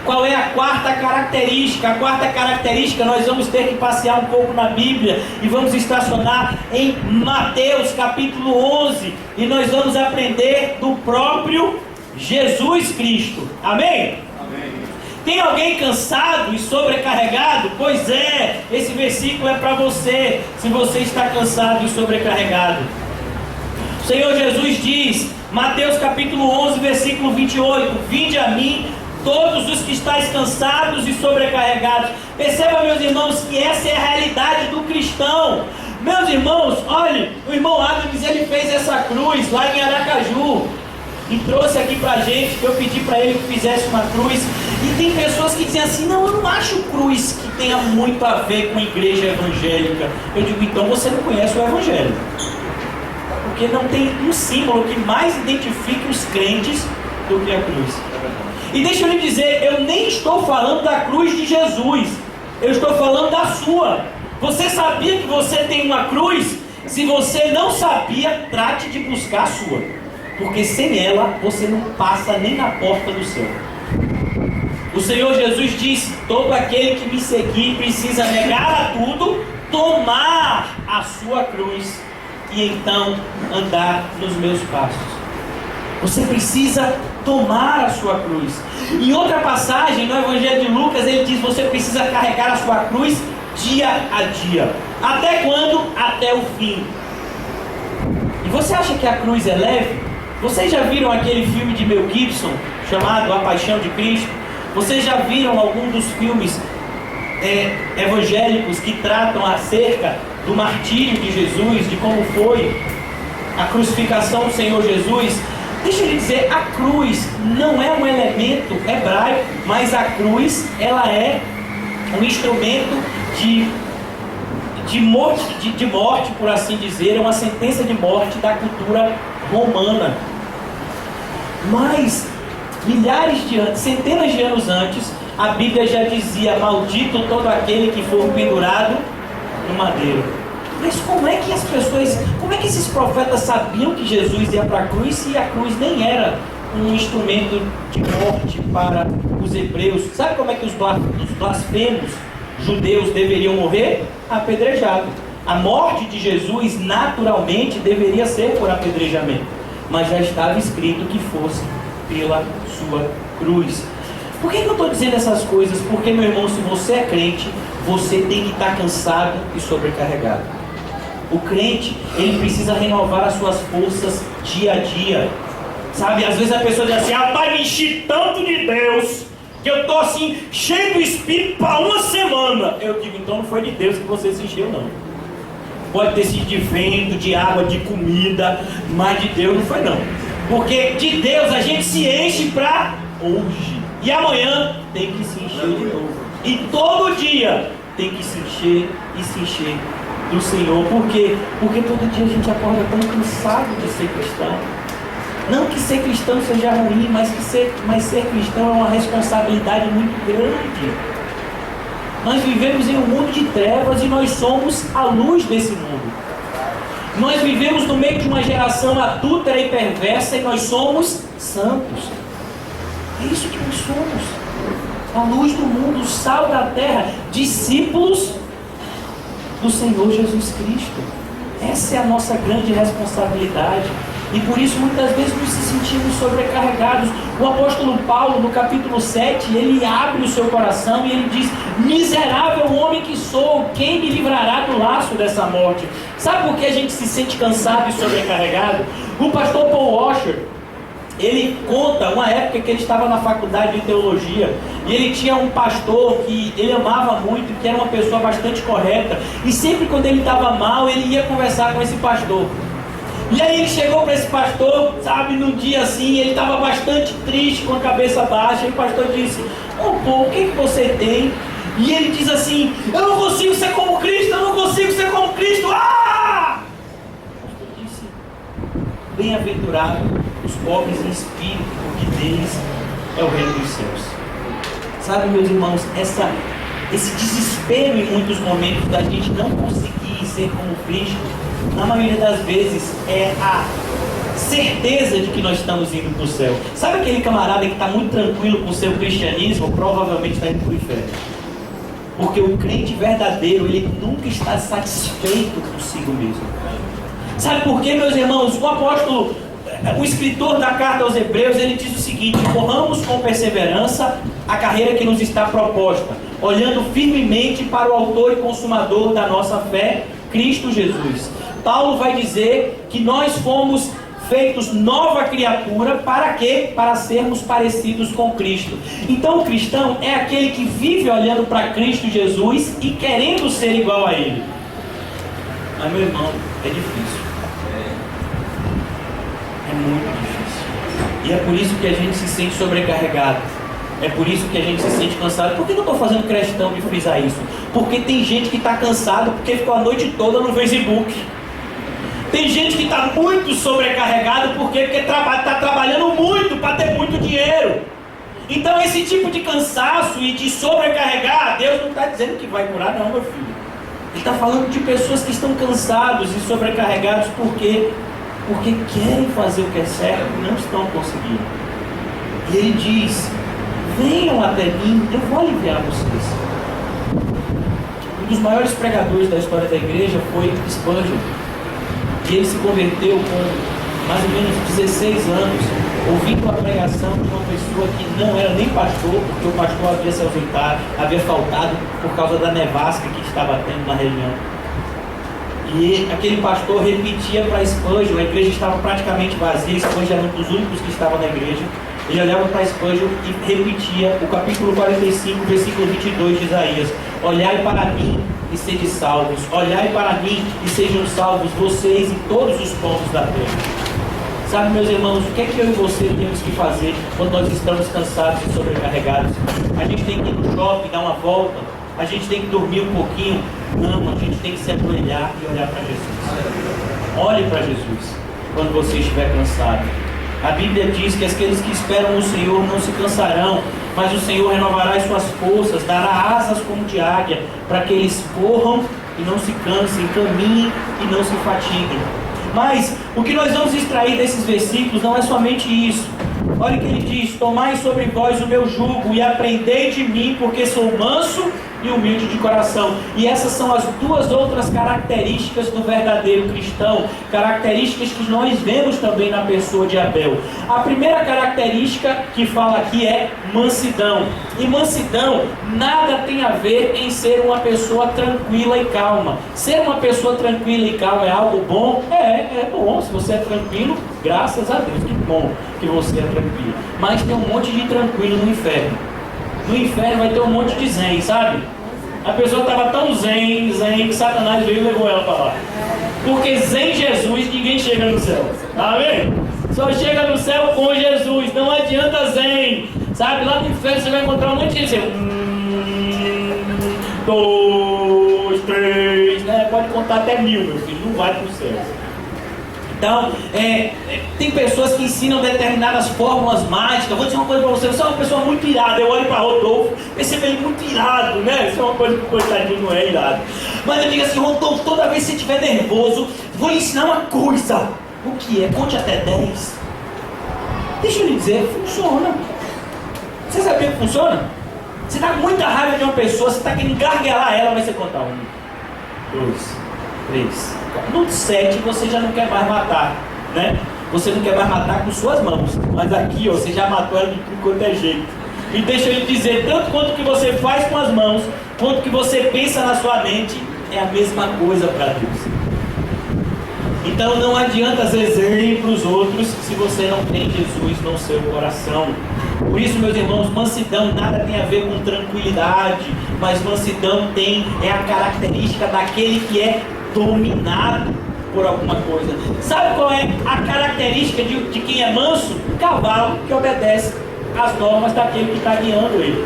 A: Qual é a 4ª característica? A 4ª característica, nós vamos ter que passear um pouco na Bíblia e vamos estacionar em Mateus capítulo 11 e nós vamos aprender do próprio Jesus Cristo. Amém? Amém. Tem alguém cansado e sobrecarregado? Pois é, esse versículo é para você, se você está cansado e sobrecarregado. O Senhor Jesus diz, Mateus capítulo 11, versículo 28, vinde a mim todos os que estáis cansados e sobrecarregados. Perceba, meus irmãos, que essa é a realidade do cristão. Meus irmãos, olha, o irmão Adams, ele fez essa cruz lá em Aracaju e trouxe aqui pra gente, que eu pedi para ele que fizesse uma cruz. E tem pessoas que dizem assim: não, eu não acho cruz que tenha muito a ver com igreja evangélica. Eu digo: então você não conhece o evangelho, porque não tem um símbolo que mais identifique os crentes do que a cruz. E deixa eu lhe dizer, eu nem estou falando da cruz de Jesus, eu estou falando da sua. Você sabia que você tem uma cruz? Se você não sabia, trate de buscar a sua, porque sem ela você não passa nem na porta do céu. O Senhor Jesus disse: todo aquele que me seguir precisa negar a tudo, tomar a sua cruz e então andar nos meus passos. Você precisa tomar a sua cruz. Em outra passagem, no Evangelho de Lucas, ele diz: você precisa carregar a sua cruz dia a dia. Até quando? Até o fim. E você acha que a cruz é leve? Vocês já viram aquele filme de Mel Gibson chamado A Paixão de Cristo? Vocês já viram algum dos filmes evangélicos que tratam acerca do martírio de Jesus, de como foi a crucificação do Senhor Jesus? Deixa eu lhe dizer, a cruz não é um elemento hebraico, mas a cruz, ela é um instrumento de morte, por assim dizer, é uma sentença de morte da cultura romana. Mas, milhares de anos, centenas de anos antes, a Bíblia já dizia: maldito todo aquele que for pendurado no madeiro. Mas como é que esses profetas sabiam que Jesus ia para a cruz se a cruz nem era um instrumento de morte para os hebreus? Sabe como é que os blasfemos judeus deveriam morrer? Apedrejado. A morte de Jesus naturalmente deveria ser por apedrejamento, mas já estava escrito que fosse pela sua cruz. Por que eu estou dizendo essas coisas? Porque, meu irmão, se você é crente, você tem que estar cansado e sobrecarregado. O crente, ele precisa renovar as suas forças dia a dia. Sabe, às vezes a pessoa diz assim: pai, me enchi tanto de Deus que eu estou assim, cheio do Espírito para uma semana. Eu digo: então não foi de Deus que você se encheu, não. Pode ter sido de vento, de água, de comida, mas de Deus não foi, não. Porque de Deus a gente se enche para hoje, e amanhã tem que se encher de novo, e todo dia tem que se encher e se encher do Senhor. Por quê? Porque todo dia a gente acorda tão cansado de ser cristão. Não que ser cristão seja ruim, mas ser cristão é uma responsabilidade muito grande. Nós vivemos em um mundo de trevas e nós somos a luz desse mundo. Nós vivemos no meio de uma geração adúltera e perversa e nós somos santos. É isso que nós somos. A luz do mundo, o sal da terra, discípulos do Senhor Jesus Cristo. Essa é a nossa grande responsabilidade. E por isso muitas vezes nos sentimos sobrecarregados. O apóstolo Paulo, no capítulo 7, ele abre o seu coração e ele diz: miserável homem que sou, quem me livrará do laço dessa morte? Sabe por que a gente se sente cansado e sobrecarregado? O pastor Paul Washer, ele conta uma época que ele estava na faculdade de teologia e ele tinha um pastor que ele amava muito, que era uma pessoa bastante correta, e sempre quando ele estava mal, ele ia conversar com esse pastor. E aí ele chegou para esse pastor, sabe, num dia assim, ele estava bastante triste, com a cabeça baixa, e o pastor disse: Paul, o que você tem? E ele diz assim: eu não consigo ser como Cristo, eu não consigo ser como Cristo. Ah! O pastor disse: bem-aventurado os pobres em espírito, porque deles é o reino dos céus. Sabe, meus irmãos, esse desespero em muitos momentos da gente não conseguir ser como Cristo, na maioria das vezes é a certeza de que nós estamos indo para o céu. Sabe aquele camarada que está muito tranquilo com o seu cristianismo? Provavelmente está indo para o inferno. Porque o crente verdadeiro, ele nunca está satisfeito consigo mesmo. Sabe por quê, meus irmãos? O escritor da carta aos Hebreus, ele diz o seguinte: corramos com perseverança a carreira que nos está proposta, olhando firmemente para o autor e consumador da nossa fé, Cristo Jesus. Paulo vai dizer que nós fomos feitos nova criatura. Para quê? Para sermos parecidos com Cristo. Então o cristão é aquele que vive olhando para Cristo Jesus e querendo ser igual a Ele. Mas, meu irmão, é difícil. É muito difícil. E é por isso que a gente se sente sobrecarregado. É por isso que a gente se sente cansado. Por que eu estou fazendo questão de frisar isso? Porque tem gente que está cansado porque ficou a noite toda no Facebook. Tem gente que está muito sobrecarregado porque está trabalhando muito para ter muito dinheiro. Então esse tipo de cansaço e de sobrecarregar, Deus não está dizendo que vai curar, não, meu filho. Ele está falando de pessoas que estão cansados e sobrecarregados porque querem fazer o que é certo e não estão conseguindo. E ele diz: venham até mim, eu vou aliviar vocês. Um dos maiores pregadores da história da igreja foi Spurgeon. E ele se converteu com mais ou menos 16 anos, ouvindo a pregação de uma pessoa que não era nem pastor, porque o pastor havia se ausentado, havia faltado por causa da nevasca que estava tendo na região. E aquele pastor repetia para Spurgeon, a igreja estava praticamente vazia, Spurgeon era um dos únicos que estava na igreja. Ele olhava para Spurgeon e repetia o capítulo 45, versículo 22 de Isaías: olhai para mim e sede salvos, olhai para mim e sejam salvos vocês e todos os povos da terra. Sabe, meus irmãos, o que é que eu e você temos que fazer quando nós estamos cansados e sobrecarregados? A gente tem que ir no shopping, dar uma volta, a gente tem que dormir um pouquinho? Não, a gente tem que se ajoelhar e olhar para Jesus. Olhe para Jesus quando você estiver cansado. A Bíblia diz que aqueles que esperam no Senhor não se cansarão, mas o Senhor renovará as suas forças, dará asas como de águia, para que eles corram e não se cansem, caminhem e não se fatiguem. Mas o que nós vamos extrair desses versículos não é somente isso. Olha o que ele diz: tomai sobre vós o meu jugo e aprendei de mim, porque sou manso e humilde de coração. E essas são as duas outras características do verdadeiro cristão, características que nós vemos também na pessoa de Abel. A primeira característica que fala aqui é mansidão. E mansidão nada tem a ver em ser uma pessoa tranquila e calma. Ser uma pessoa tranquila e calma é algo bom? É bom. Se você é tranquilo, graças a Deus, que bom que você é tranquilo. Mas tem um monte de tranquilo no inferno. No inferno vai ter um monte de zen, sabe? A pessoa estava tão zen, que Satanás veio e levou ela para lá. Porque sem Jesus ninguém chega no céu. Tá vendo? Só chega no céu com Jesus. Não adianta zen. Sabe? Lá no inferno você vai encontrar um monte de gente. 2, 3, né? Pode contar até 1000, meu filho. Não vai para o céu. Então, tem pessoas que ensinam determinadas fórmulas mágicas. Vou dizer uma coisa para você: você é uma pessoa muito irada. Eu olho para Rodolfo, percebo ele muito irado, né? Isso é uma coisa que o coitadinho não é irado. Mas eu digo assim: Rodolfo, toda vez que você estiver nervoso, vou lhe ensinar uma coisa. O que é? Conte até 10. Deixa eu lhe dizer, funciona. Você sabia que funciona? Você está com muita raiva de uma pessoa, você está querendo gargalar ela, mas você conta 1, 2, 3. No 7 você já não quer mais matar, né? Você não quer mais matar com suas mãos. Mas aqui, ó, você já matou ela de tudo quanto é jeito. E deixa eu lhe dizer, tanto quanto que você faz com as mãos, quanto que você pensa na sua mente, é a mesma coisa para Deus. Então não adianta ser zen para os outros se você não tem Jesus no seu coração. Por isso, meus irmãos, mansidão nada tem a ver com tranquilidade, mas mansidão é a característica daquele que é dominado por alguma coisa. Sabe qual é a característica de quem é manso? Um cavalo que obedece às normas daquele que está guiando ele.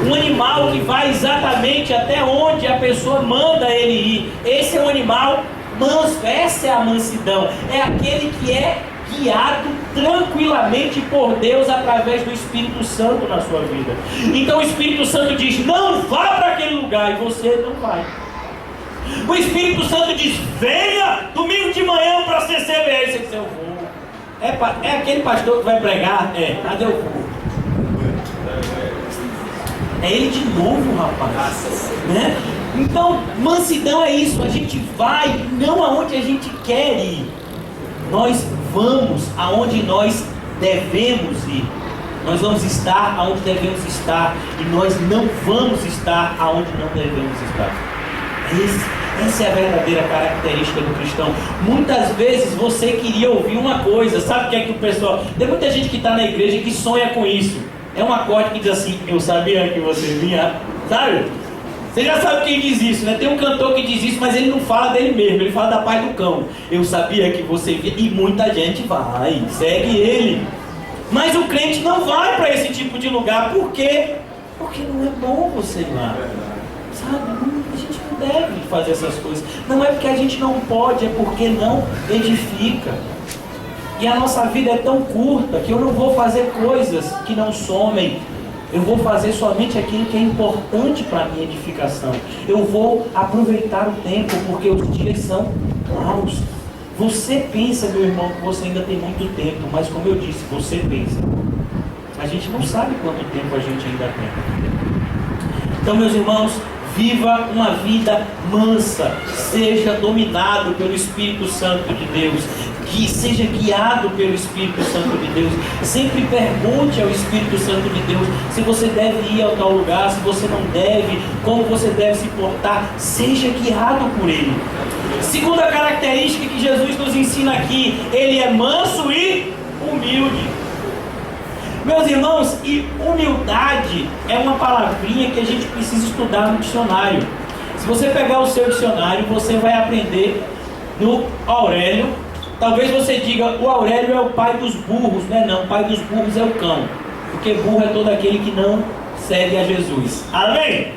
A: Um animal que vai exatamente até onde a pessoa manda ele ir. Esse é um animal manso. Essa é a mansidão. É aquele que é guiado tranquilamente por Deus através do Espírito Santo na sua vida. Então o Espírito Santo diz: não vá para aquele lugar, e você não vai. O Espírito Santo diz: venha domingo de manhã para a CCBS. Você diz: eu vou. É aquele pastor que vai pregar? Mas eu vou. É ele de novo, rapaz, né? Então, mansidão é isso. A gente vai não aonde a gente quer ir. Nós vamos aonde nós devemos ir. Nós vamos estar aonde devemos estar. E nós não vamos estar aonde não devemos estar. Essa é a verdadeira característica do cristão. Muitas vezes você queria ouvir uma coisa. Sabe o que é que o pessoal... Tem muita gente que está na igreja que sonha com isso. É um acorde que diz assim: eu sabia que você vinha. Sabe? Você já sabe quem diz isso, né? Tem um cantor que diz isso, mas ele não fala dele mesmo. Ele fala da paz do cão. Eu sabia que você vinha. E muita gente vai, segue ele. Mas o crente não vai para esse tipo de lugar. Por quê? Porque não é bom você ir lá. Sabe? A gente não deve fazer essas coisas. Não é porque a gente não pode, é porque não edifica. E a nossa vida é tão curta que eu não vou fazer coisas que não somem. Eu vou fazer somente aquilo que é importante para a minha edificação. Eu vou aproveitar o tempo, porque os dias são maus. Você pensa, meu irmão, que você ainda tem muito tempo, mas como eu disse, você pensa. A gente não sabe quanto tempo a gente ainda tem. Então, meus irmãos, viva uma vida mansa, seja dominado pelo Espírito Santo de Deus, que seja guiado pelo Espírito Santo de Deus. Sempre pergunte ao Espírito Santo de Deus se você deve ir a tal lugar, se você não deve, como você deve se portar. Seja guiado por Ele. Segunda característica que Jesus nos ensina aqui: Ele é manso e humilde. Meus irmãos, e humildade é uma palavrinha que a gente precisa estudar no dicionário. Se você pegar o seu dicionário, você vai aprender no Aurélio Talvez você diga, o Aurélio é o pai dos burros, né? Não, o pai dos burros é o cão, porque burro é todo aquele que não segue a Jesus. Amém?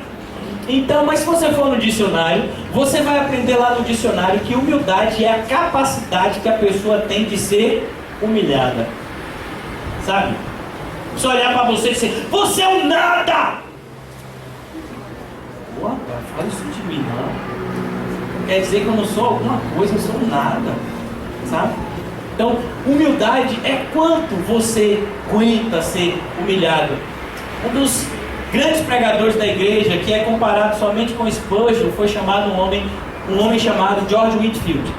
A: Então, mas se você for no dicionário, você vai aprender lá no dicionário que humildade é a capacidade que a pessoa tem de ser humilhada. Sabe? Se olhar para você e dizer, você é um nada! Pô, rapaz, fala isso de mim, não. Quer dizer que eu não sou alguma coisa, eu sou um nada. Sabe? Então, humildade é quanto você aguenta ser humilhado. Um dos grandes pregadores da igreja, que é comparado somente com Spurgeon, foi chamado um homem chamado George Whitefield.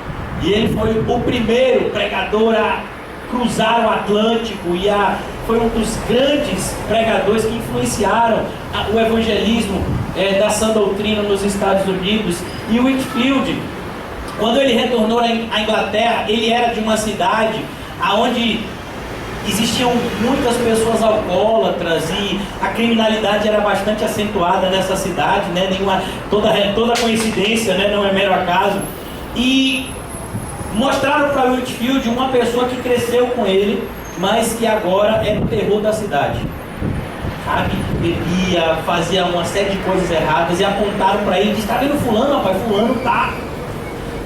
A: E ele foi o primeiro pregador a cruzar o Atlântico e foi um dos grandes pregadores que influenciaram o evangelismo da sã doutrina nos Estados Unidos. E o Whitefield, quando ele retornou à Inglaterra, ele era de uma cidade onde existiam muitas pessoas alcoólatras e a criminalidade era bastante acentuada nessa cidade, né? Toda coincidência, né? Não é mero acaso. E mostraram para Whitefield uma pessoa que cresceu com ele, mas que agora é o terror da cidade. Sabe? Bebia, fazia uma série de coisas erradas e apontaram para ele e disse, está vendo fulano, rapaz? Fulano tá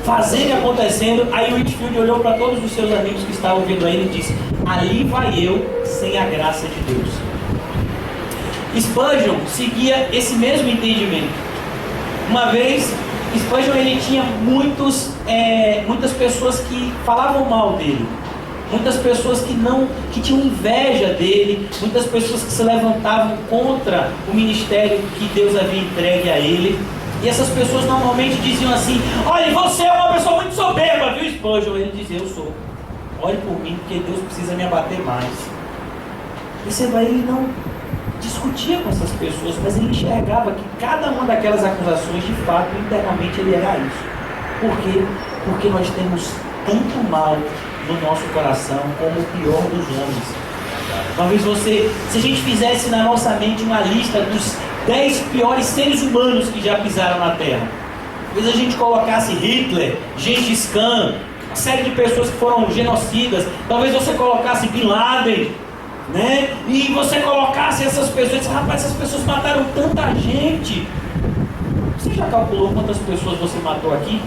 A: fazendo e acontecendo. Aí o Whitefield olhou para todos os seus amigos que estavam ouvindo ele e disse, ali vai eu sem a graça de Deus. Spurgeon seguia esse mesmo entendimento. Uma vez, Spurgeon ele tinha muitas pessoas que falavam mal dele, muitas pessoas que tinham inveja dele, muitas pessoas que se levantavam contra o ministério que Deus havia entregue a ele. E essas pessoas normalmente diziam assim, olha, você é uma pessoa muito soberba, viu, Spurgeon? Ele dizia, eu sou. Olhe por mim, porque Deus precisa me abater mais. Perceba, ele não discutia com essas pessoas, mas ele enxergava que cada uma daquelas acusações, de fato, internamente ele era isso. Por quê? Porque nós temos tanto mal no nosso coração como o pior dos homens. Talvez se a gente fizesse na nossa mente uma lista dos 10 piores seres humanos que já pisaram na Terra, talvez a gente colocasse Hitler, Gengis Khan, uma série de pessoas que foram genocidas, talvez você colocasse Bin Laden, né? E você colocasse essas pessoas e disse, rapaz, essas pessoas mataram tanta gente. Você já calculou quantas pessoas você matou aqui?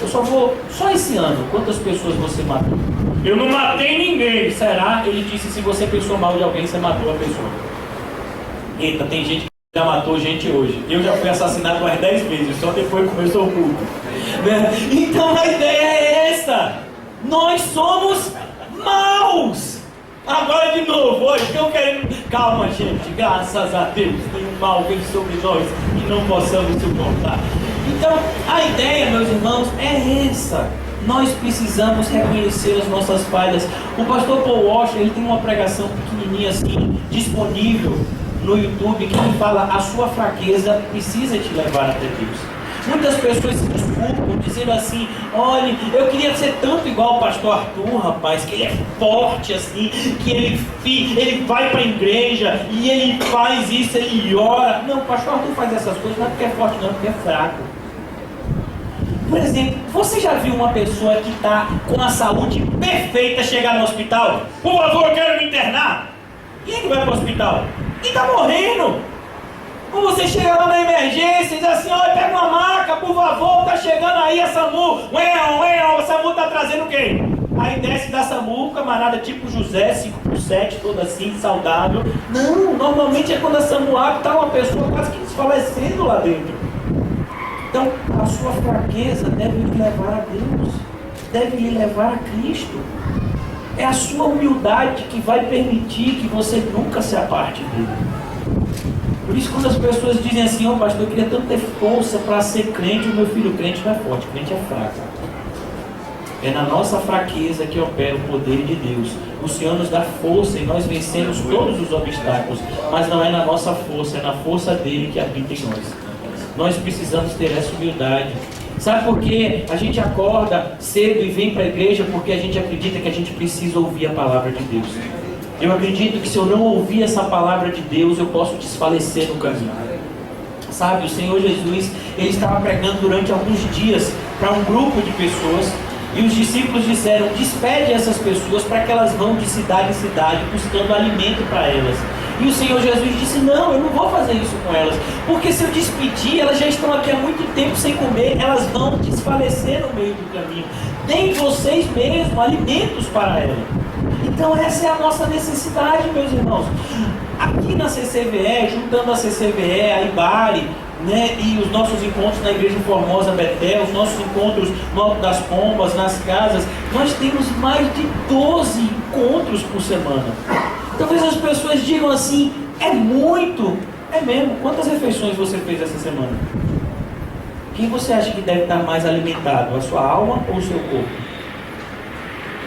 A: Eu só esse ano, quantas pessoas você matou? Eu não matei ninguém. Será? Ele disse, se você pensou mal de alguém, você matou a pessoa. Eita, tem gente que já matou gente hoje. Eu já fui assassinado umas 10 vezes, só depois começou o culto. Né? Então a ideia é essa. Nós somos maus. Agora de novo, hoje estão querendo... Calma, gente, graças a Deus, tem um mal vindo sobre nós e não possamos suportar. Então, a ideia, meus irmãos, é essa. Nós precisamos reconhecer as nossas falhas. O pastor Paul Washer, ele tem uma pregação pequenininha assim, disponível no YouTube, que ele fala, a sua fraqueza precisa te levar até Deus. Muitas pessoas se desculpam, dizendo assim, olha, eu queria ser tanto igual ao pastor Arthur, rapaz, que ele é forte assim, que ele vai para a igreja e ele faz isso, ele ora. Não, o pastor Arthur faz essas coisas não é porque é forte, não, é porque é fraco. Por exemplo, você já viu uma pessoa que está com a saúde perfeita chegar no hospital? Por favor, eu quero me internar. Quem é que vai para o hospital? Quem está morrendo? Ou você chega lá na emergência e diz assim, olha, pega uma maca, por favor, está chegando aí a SAMU. A SAMU está trazendo quem? Aí desce da SAMU, camarada tipo José, 5x7, toda assim, saudável. Não, normalmente é quando a SAMU abre, está uma pessoa quase que desfalecendo lá dentro. Então, a sua fraqueza deve lhe levar a Deus, deve lhe levar a Cristo. É a sua humildade que vai permitir que você nunca se aparte dele. Por isso, quando as pessoas dizem assim, ô pastor, eu queria tanto ter força para ser crente, o meu filho crente não é forte, crente é fraco. É na nossa fraqueza que opera o poder de Deus. O Senhor nos dá força e nós vencemos todos os obstáculos, mas não é na nossa força, é na força dele que habita em nós. Nós precisamos ter essa humildade. Sabe por quê? A gente acorda cedo e vem para a igreja porque a gente acredita que a gente precisa ouvir a palavra de Deus. Eu acredito que se eu não ouvir essa palavra de Deus, eu posso desfalecer no caminho. Sabe, o Senhor Jesus, ele estava pregando durante alguns dias para um grupo de pessoas, e os discípulos disseram: despede essas pessoas para que elas vão de cidade em cidade buscando alimento para elas. E o Senhor Jesus disse: não, eu não vou fazer isso com elas, porque se eu despedir, elas já estão aqui há muito tempo sem comer, elas vão desfalecer no meio do caminho. Deem vocês mesmos alimentos para elas. Então essa é a nossa necessidade, meus irmãos. Aqui na CCVE, juntando a CCVE, a Ibari, né, e os nossos encontros na Igreja Formosa Betel, os nossos encontros no Alto das Pombas, nas casas, nós temos mais de 12 encontros por semana. Talvez as pessoas digam assim: é muito. É mesmo. Quantas refeições você fez essa semana? Quem você acha que deve estar mais alimentado? A sua alma ou o seu corpo?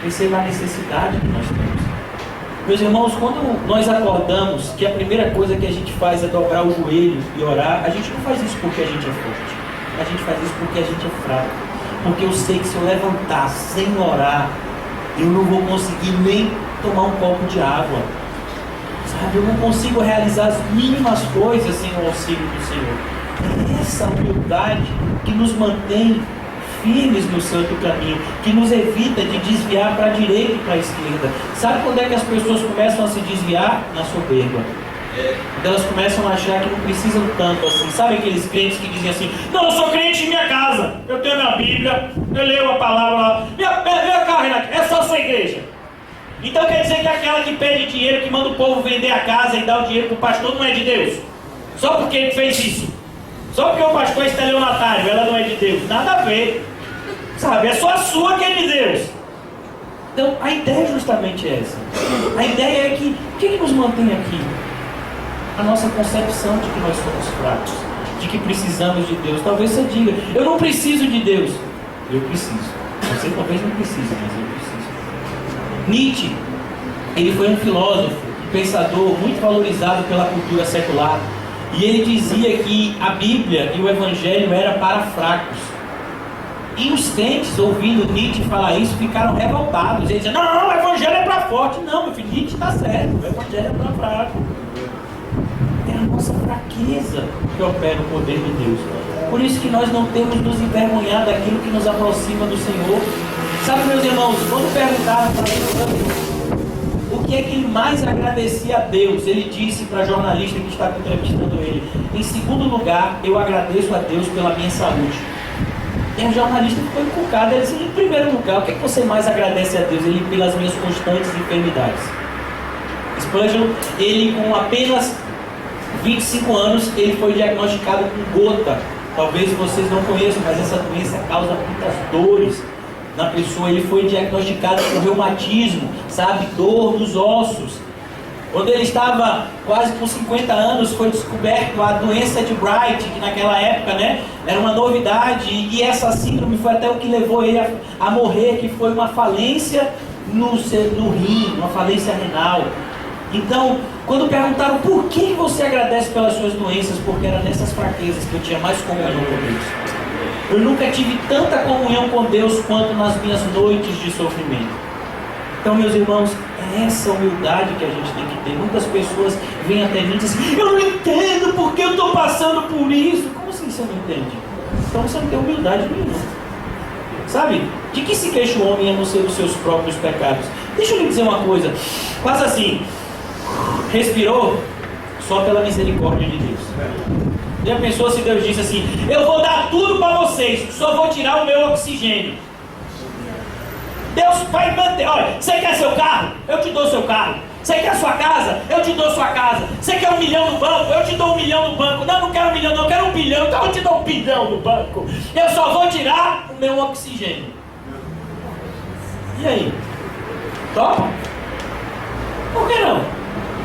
A: Perceba a necessidade que nós temos. Meus irmãos, quando nós acordamos, que a primeira coisa que a gente faz é dobrar o joelho e orar, a gente não faz isso porque a gente é forte. A gente faz isso porque a gente é fraco. Porque eu sei que se eu levantar sem orar, eu não vou conseguir nem tomar um copo de água. Sabe, eu não consigo realizar as mínimas coisas sem o auxílio do Senhor. É essa humildade que nos mantém firmes no santo caminho, que nos evita de desviar para a direita e para a esquerda. Sabe quando é que as pessoas começam a se desviar? Na soberba. Quando elas começam a achar que não precisam tanto assim. Sabe aqueles crentes que dizem assim: não, eu sou crente em minha casa, eu tenho a minha Bíblia, eu leio a palavra lá, minha cá, Renato, é só a sua igreja. Então quer dizer que aquela que pede dinheiro, que manda o povo vender a casa e dar o dinheiro para o pastor, não é de Deus? Só porque ele fez isso? Só porque o pastor é estelionatário, ela não é de Deus? Nada a ver. Sabe, é só a sua que é de Deus. Então a ideia é justamente essa. A ideia é que o que nos mantém aqui? A nossa concepção de que nós somos fracos, de que precisamos de Deus. Talvez você diga: eu não preciso de Deus. Eu preciso. Você talvez não precise, mas eu preciso. Nietzsche, ele foi um filósofo, um pensador muito valorizado pela cultura secular. E ele dizia que a Bíblia e o Evangelho era para fracos. E os crentes, ouvindo Nietzsche falar isso, ficaram revoltados. Eles diziam: não, o Evangelho é para forte. Não, meu filho, Nietzsche está certo, o Evangelho é para fraco. É a nossa fraqueza que opera o poder de Deus. Por isso que nós não temos nos envergonhar daquilo que nos aproxima do Senhor. Sabe, meus irmãos, quando perguntaram para ele o que é que ele mais agradecia a Deus, ele disse para a jornalista que estava entrevistando ele: em segundo lugar, eu agradeço a Deus pela minha saúde. E a jornalista ficou encucada. Ele disse: em primeiro lugar, o que é que você mais agradece a Deus? Ele: pelas minhas constantes enfermidades. Spurgeon, ele com apenas 25 anos, ele foi diagnosticado com gota. Talvez vocês não conheçam, mas essa doença causa muitas dores na pessoa. Ele foi diagnosticado com reumatismo, sabe, dor nos ossos. Quando ele estava quase com 50 anos, foi descoberto a doença de Bright, que naquela época, né, era uma novidade, e essa síndrome foi até o que levou ele a morrer, que foi uma falência no rim, uma falência renal. Então, quando perguntaram por que você agradece pelas suas doenças, porque era nessas fraquezas que eu tinha mais comunhão com Deus. Eu nunca tive tanta comunhão com Deus quanto nas minhas noites de sofrimento. Então, meus irmãos, é essa humildade que a gente tem que ter. Muitas pessoas vêm até mim e dizem assim: eu não entendo porque eu estou passando por isso. Como assim você não entende? Então você não tem humildade nenhuma. Sabe? De que se queixa o homem a não ser dos seus próprios pecados? Deixa eu lhe dizer uma coisa. Faz assim. Respirou? Só pela misericórdia de Deus. Já pensou se Deus disse assim: eu vou dar tudo para vocês, só vou tirar o meu oxigênio? Deus vai manter. Olha, você quer seu carro? Eu te dou seu carro. Você quer sua casa? Eu te dou sua casa. Você quer 1 milhão no banco? Eu te dou 1 milhão no banco. Não, não quero 1 milhão, não, eu quero 1 bilhão. Então eu te dou 1 bilhão no banco. Eu só vou tirar o meu oxigênio. E aí? Topa? Por que não?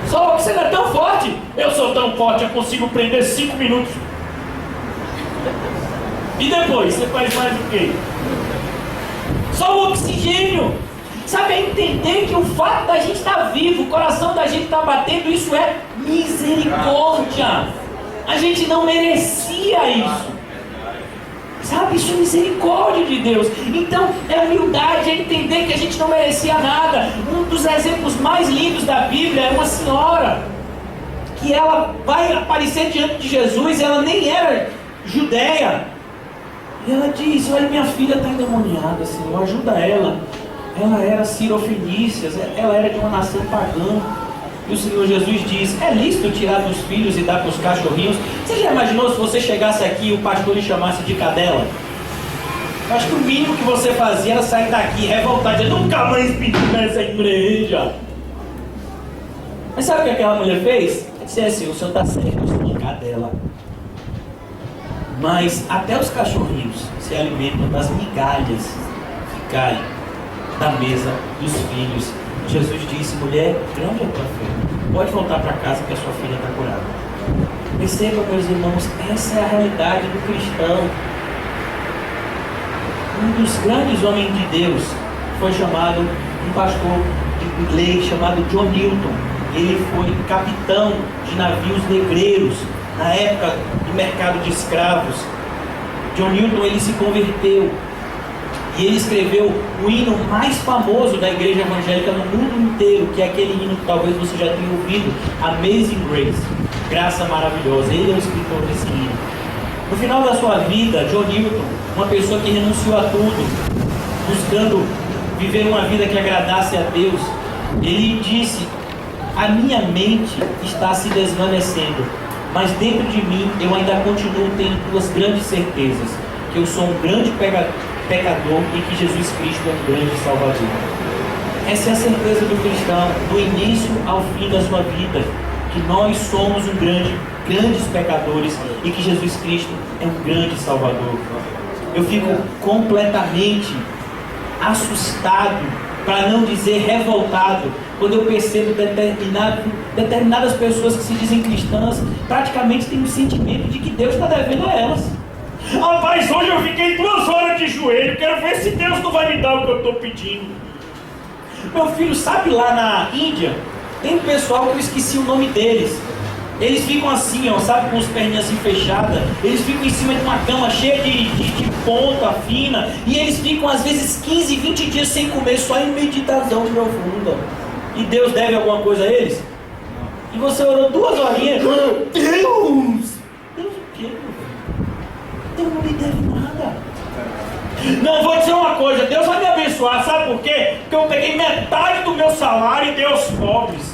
A: Só que você não é tão forte. Eu sou tão forte, eu consigo prender 5 minutos. E depois, você faz mais o quê? Só o oxigênio. Sabe, é entender que o fato da gente estar vivo, o coração da gente estar batendo, isso é misericórdia. A gente não merecia isso. Sabe, isso é misericórdia de Deus. Então, é humildade, é entender que a gente não merecia nada. Um dos exemplos mais lindos da Bíblia é uma senhora que ela vai aparecer diante de Jesus. Ela nem era judeia. E ela diz: olha, minha filha está endemoniada, Senhor, ajuda ela. Ela era cirofenícia, ela era de uma nação pagã. E o Senhor Jesus diz: é lícito tirar dos filhos e dar para os cachorrinhos? Você já imaginou se você chegasse aqui e o pastor lhe chamasse de cadela? Eu acho que o mínimo que você fazia era sair daqui revoltado, dizendo: nunca mais pedi nessa igreja. Mas sabe o que aquela mulher fez? Ela disse assim: o senhor está certo, eu sou uma cadela. Mas até os cachorrinhos se alimentam das migalhas que caem da mesa dos filhos. Jesus disse: mulher, grande é a tua fé, pode voltar para casa que a sua filha está curada. Perceba, meus irmãos, essa é a realidade do cristão. Um dos grandes homens de Deus foi chamado, um pastor de inglês chamado John Newton. Ele foi capitão de navios negreiros na época do mercado de escravos. John Newton, ele se converteu e ele escreveu o hino mais famoso da igreja evangélica no mundo inteiro, que é aquele hino que talvez você já tenha ouvido, Amazing Grace, Graça Maravilhosa. Ele é o escritor desse hino. No final da sua vida, John Newton, uma pessoa que renunciou a tudo, buscando viver uma vida que agradasse a Deus, ele disse: a minha mente está se desvanecendo, mas dentro de mim eu ainda continuo tendo duas grandes certezas: que eu sou um grande pecador e que Jesus Cristo é um grande Salvador. Essa é a certeza do cristão, do início ao fim da sua vida, que nós somos grandes pecadores e que Jesus Cristo é um grande Salvador. Eu fico completamente assustado, para não dizer revoltado, quando eu percebo determinadas pessoas que se dizem cristãs praticamente têm um sentimento de que Deus está devendo a elas. Rapaz, hoje eu fiquei 2 horas de joelho, quero ver se Deus não vai me dar o que eu estou pedindo. Meu filho, sabe lá na Índia, tem um pessoal que eu esqueci o nome deles. Eles ficam assim, ó, sabe, com as perninhas assim fechadas. Eles ficam em cima de uma cama cheia de ponta fina. E eles ficam às vezes 15, 20 dias sem comer, só em meditação profunda. E Deus deve alguma coisa a eles? E você orou 2 horinhas. Deus o quê? Deus não lhe deve nada. Não, vou dizer uma coisa: Deus vai me abençoar, sabe por quê? Porque eu peguei metade do meu salário e dei aos pobres.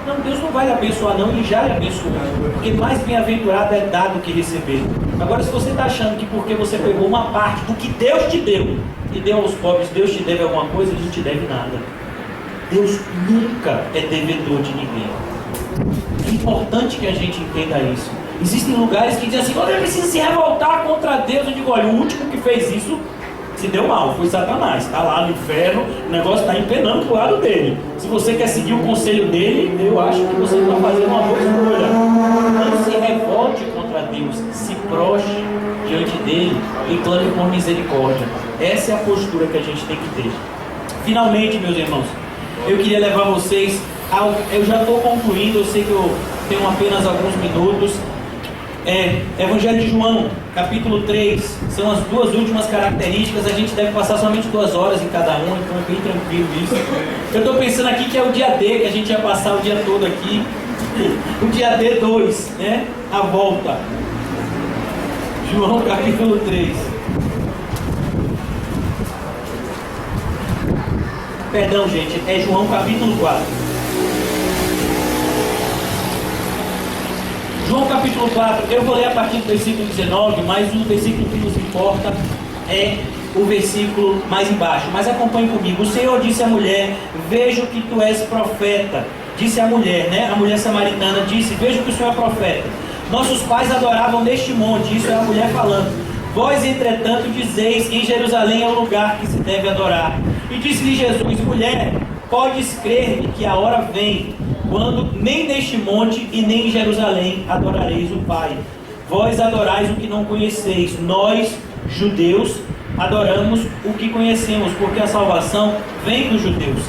A: Não, Deus não vai lhe abençoar não, Ele já lhe abençoou. Porque mais bem-aventurado é dar do que receber. Agora, se você está achando que porque você pegou uma parte do que Deus te deu e deu aos pobres, Deus te deve alguma coisa, Ele não te deve nada. Deus nunca é devedor de ninguém. É importante que a gente entenda isso. Existem lugares que dizem assim: você precisa se revoltar contra Deus. Eu digo: olha, o último que fez isso se deu mal, foi Satanás. Está lá no inferno, o negócio está empenando para o lado dele. Se você quer seguir o conselho dele, eu acho que você está fazendo uma boa escolha. Não se revolte contra Deus, se prostre diante dele e clame por misericórdia. Essa é a postura que a gente tem que ter. Finalmente, meus irmãos, eu queria levar vocês ao... Eu já estou concluindo, eu sei que eu tenho apenas alguns minutos. Evangelho de João, capítulo 3, são as 2 últimas características. A gente deve passar somente 2 horas em cada uma, então é bem tranquilo isso. Eu estou pensando aqui que é o dia D, que a gente ia passar o dia todo aqui. O dia D2, né? A volta. João, capítulo 3. Perdão, gente, é João, capítulo 4. João capítulo 4, eu vou ler a partir do versículo 19, mas o versículo que nos importa é o versículo mais embaixo. Mas acompanhe comigo. O Senhor disse à mulher: vejo que tu és profeta. Disse a mulher, né? A mulher samaritana disse: vejo que o Senhor é profeta. Nossos pais adoravam neste monte. Isso é a mulher falando. Vós, entretanto, dizeis: em Jerusalém é o lugar que se deve adorar. E disse-lhe Jesus: mulher, podes crer que a hora vem, quando nem neste monte e nem em Jerusalém adorareis o Pai. Vós adorais o que não conheceis. Nós, judeus, adoramos o que conhecemos, porque a salvação vem dos judeus.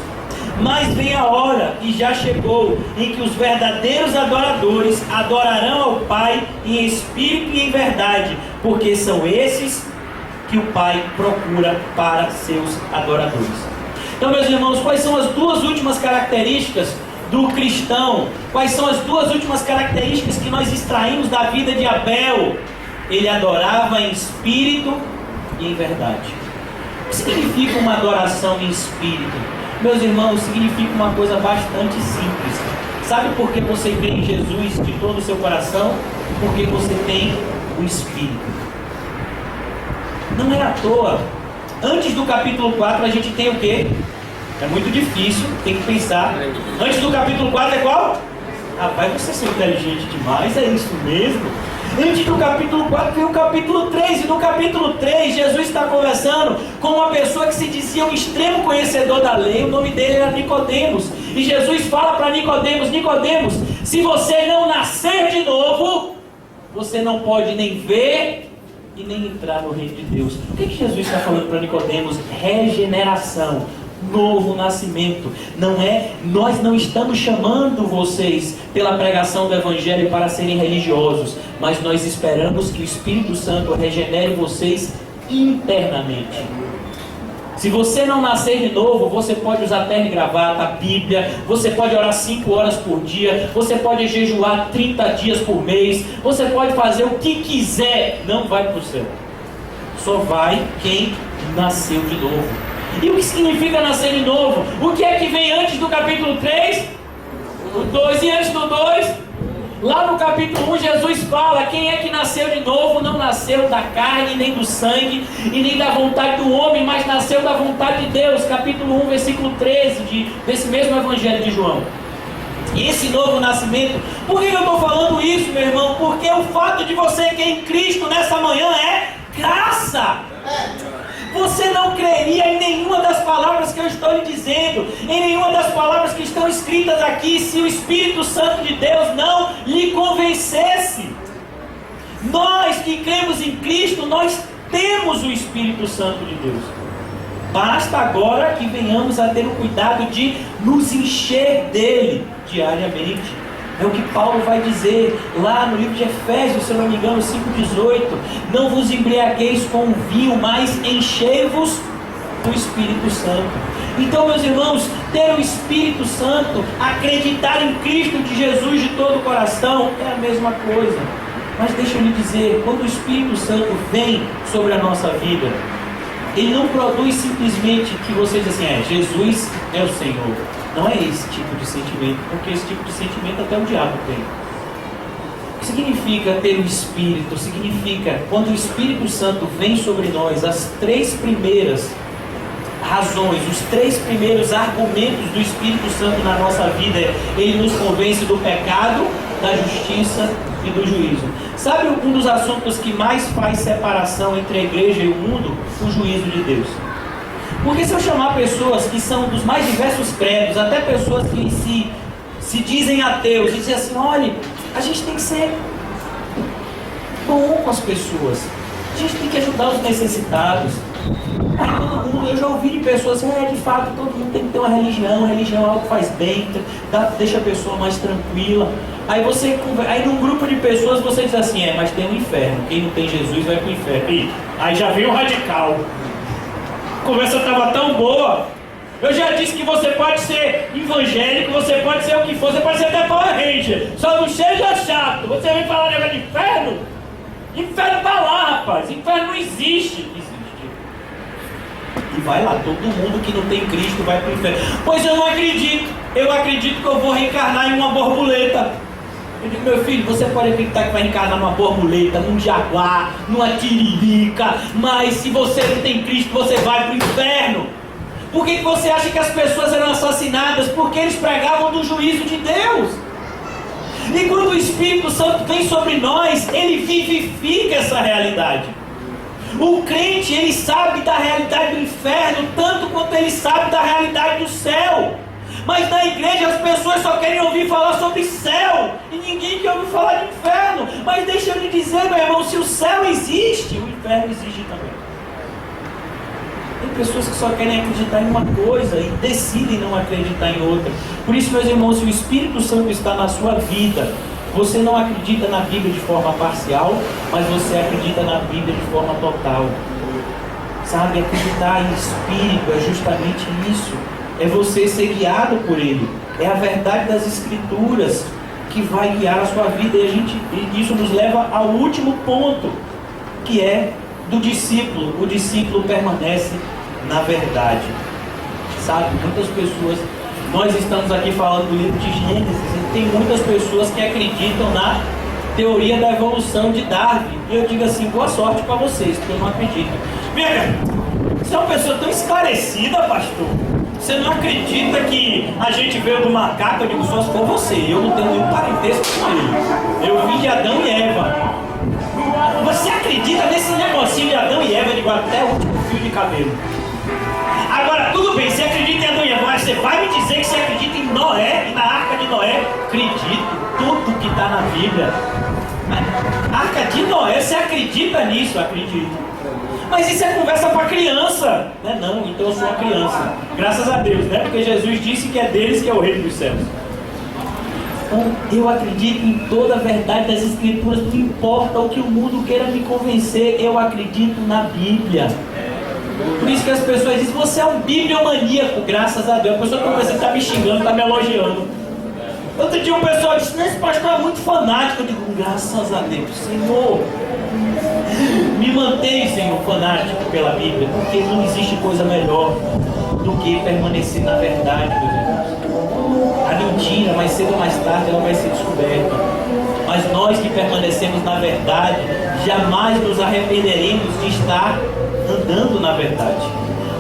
A: Mas vem a hora, e já chegou, em que os verdadeiros adoradores adorarão ao Pai em espírito e em verdade, porque são esses que o Pai procura para seus adoradores. Então, meus irmãos, quais são as 2 últimas características do cristão? Quais são as 2 últimas características que nós extraímos da vida de Abel? ele adorava em espírito e em verdade. O que significa uma adoração em espírito? Meus irmãos, significa uma coisa bastante simples. Sabe por que você crê em Jesus de todo o seu coração? Porque você tem o Espírito. Não é à toa. Antes do capítulo 4 a gente tem o quê? É muito difícil, tem que pensar. Antes do capítulo 4 é qual? Rapaz, você é inteligente demais, é isso mesmo? Antes do capítulo 4 vem o capítulo 3. E no capítulo 3 Jesus está conversando com uma pessoa que se dizia um extremo conhecedor da lei. O nome dele era Nicodemos. E Jesus fala para Nicodemos: Nicodemos, se você não nascer de novo, você não pode nem ver e nem entrar no reino de Deus. O que Jesus está falando para Nicodemos? Regeneração, novo nascimento. Nós não estamos chamando vocês pela pregação do Evangelho para serem religiosos, mas nós esperamos que o Espírito Santo regenere vocês internamente. Se você não nascer de novo, você pode usar terno e gravata, a Bíblia, você pode orar 5 horas por dia, você pode jejuar 30 dias por mês, você pode fazer o que quiser, não vai para o céu. Só vai quem nasceu de novo. E o que significa nascer de novo? O que é que vem antes do capítulo 3? O 2. E antes do 2? Lá no capítulo 1, Jesus fala: quem é que nasceu de novo não nasceu da carne, nem do sangue, e nem da vontade do homem, mas nasceu da vontade de Deus. Capítulo 1, versículo 13, desse mesmo Evangelho de João. E esse novo nascimento, por que eu estou falando isso, meu irmão? Porque o fato de você que é em Cristo nessa manhã é graça. Você não creria em nenhuma das palavras que eu estou lhe dizendo, em nenhuma das palavras que estão escritas aqui, se o Espírito Santo de Deus não lhe convencesse. Nós que cremos em Cristo, nós temos o Espírito Santo de Deus. Basta agora que venhamos a ter o cuidado de nos encher dele diariamente. É o que Paulo vai dizer lá no livro de Efésios, se eu não me engano, 5,18. Não vos embriagueis com o vinho, mas enchei-vos do Espírito Santo. Então, meus irmãos, ter o Espírito Santo, acreditar em Cristo de Jesus de todo o coração, é a mesma coisa. Mas deixa eu lhe dizer, quando o Espírito Santo vem sobre a nossa vida, ele não produz simplesmente que você diz assim: Jesus é o Senhor. Não é esse tipo de sentimento, porque esse tipo de sentimento até o diabo tem. O que significa ter o Espírito? Significa, quando o Espírito Santo vem sobre nós, as 3 primeiras razões, os 3 primeiros argumentos do Espírito Santo na nossa vida, ele nos convence do pecado, da justiça e do juízo. Sabe um dos assuntos que mais faz separação entre a igreja e o mundo? O juízo de Deus. Porque se eu chamar pessoas que são dos mais diversos credos, até pessoas que se dizem ateus, e dizer assim: olha, a gente tem que ser bom com as pessoas, a gente tem que ajudar os necessitados. Aí todo mundo, eu já ouvi de pessoas assim: de fato, todo mundo tem que ter uma religião é algo que faz bem, deixa a pessoa mais tranquila. Aí num grupo de pessoas você diz assim: mas tem um inferno, quem não tem Jesus vai para o inferno. E aí já vem o radical. A conversa estava tão boa. Eu já disse que você pode ser evangélico, você pode ser o que for, você pode ser até Power Ranger, só não seja chato. Você vem falar negócio de inferno? Inferno tá lá, rapaz. Inferno não existe. E vai lá, todo mundo que não tem Cristo vai para o inferno. Pois eu não acredito. Eu acredito que eu vou reencarnar em uma borboleta. Eu digo: meu filho, você pode acreditar que vai reencarnar numa borboleta, num jaguar, numa tiririca, mas se você não tem Cristo, você vai para o inferno. Por que você acha que as pessoas eram assassinadas? Porque eles pregavam do juízo de Deus. E quando o Espírito Santo vem sobre nós, ele vivifica essa realidade. O crente, ele sabe da realidade do inferno tanto quanto ele sabe da realidade do céu. Mas na igreja as pessoas só querem ouvir falar sobre céu, e ninguém quer ouvir falar de inferno. Mas deixa eu lhe dizer, meu irmão, se o céu existe, o inferno existe também. Tem pessoas que só querem acreditar em uma coisa e decidem não acreditar em outra. Por isso, meus irmãos, se o Espírito Santo está na sua vida, você não acredita na Bíblia de forma parcial, mas você acredita na Bíblia de forma total. Sabe, acreditar em Espírito é justamente isso. É você ser guiado por Ele. É a verdade das Escrituras que vai guiar a sua vida. E isso nos leva ao último ponto que é do discípulo. O discípulo permanece na verdade. Sabe, muitas pessoas, nós estamos aqui falando do livro de Gênesis, e tem muitas pessoas que acreditam na teoria da evolução de Darwin. E eu digo assim, boa sorte para vocês, porque eu não acredito. Veja, você é uma pessoa tão esclarecida, pastor. Você não acredita que a gente veio do macaco? Eu digo, só se for você. Eu não tenho nenhum parentesco com ele. Eu vim de Adão e Eva. Você acredita nesse negocinho de Adão e Eva? Eu digo, até o último fio de cabelo. Agora, tudo bem, você acredita em Adão e Eva, mas você vai me dizer que você acredita em Noé e na arca de Noé? Acredito, tudo que está na Bíblia. A arca de Noé, você acredita nisso? Acredito. Mas isso é conversa para criança. Não, então eu sou uma criança. Graças a Deus, né? Porque Jesus disse que é deles que é o reino dos céus. Então, eu acredito em toda a verdade das Escrituras. Não importa o que o mundo queira me convencer, eu acredito na Bíblia. Por isso que as pessoas dizem, você é um bibliomaníaco, graças a Deus. A pessoa que está me xingando, está me elogiando. Outro dia um pessoal disse, esse pastor é muito fanático. Eu digo, graças a Deus, Senhor, me mantém, Senhor, fanático pela Bíblia, porque não existe coisa melhor do que permanecer na verdade, meus irmãos. A mentira, mais cedo ou mais tarde, ela vai ser descoberta. Mas nós que permanecemos na verdade, jamais nos arrependeremos de estar andando na verdade.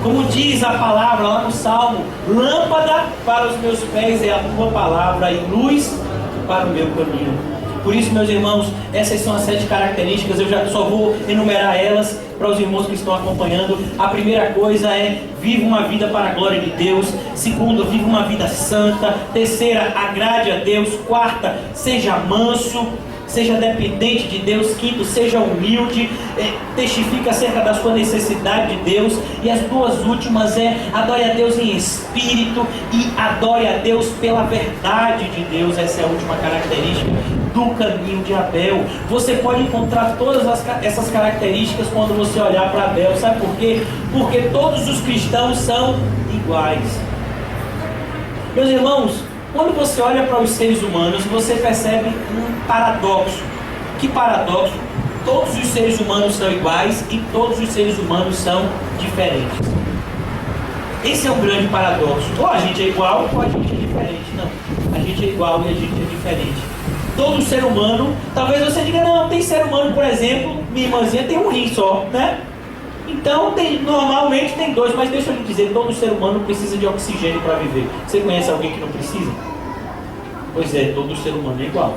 A: Como diz a palavra lá no Salmo, lâmpada para os meus pés é a tua palavra e luz para o meu caminho. Por isso, meus irmãos, essas são as 7 características. Eu já só vou enumerar elas para os irmãos que estão acompanhando. A primeira coisa é, viva uma vida para a glória de Deus. Segunda, viva uma vida santa. Terceira, agrade a Deus. Quarta, seja manso, seja dependente de Deus. Quinto, seja humilde, testifica acerca da sua necessidade de Deus. E as duas últimas adore a Deus em espírito e adore a Deus pela verdade de Deus. Essa é a última característica do caminho de Abel. Você pode encontrar todas essas características quando você olhar para Abel. Sabe por quê? Porque todos os cristãos são iguais. Meus irmãos, quando você olha para os seres humanos, você percebe um paradoxo. Que paradoxo? Todos os seres humanos são iguais e todos os seres humanos são diferentes. Esse é um grande paradoxo. Ou a gente é igual ou a gente é diferente. Não, a gente é igual e a gente é diferente. Todo ser humano, talvez você diga, não, tem ser humano, por exemplo, minha irmãzinha tem um rim só, né? Então, normalmente tem 2, mas deixa eu lhe dizer, todo ser humano precisa de oxigênio para viver. Você conhece alguém que não precisa? Pois é, todo ser humano é igual,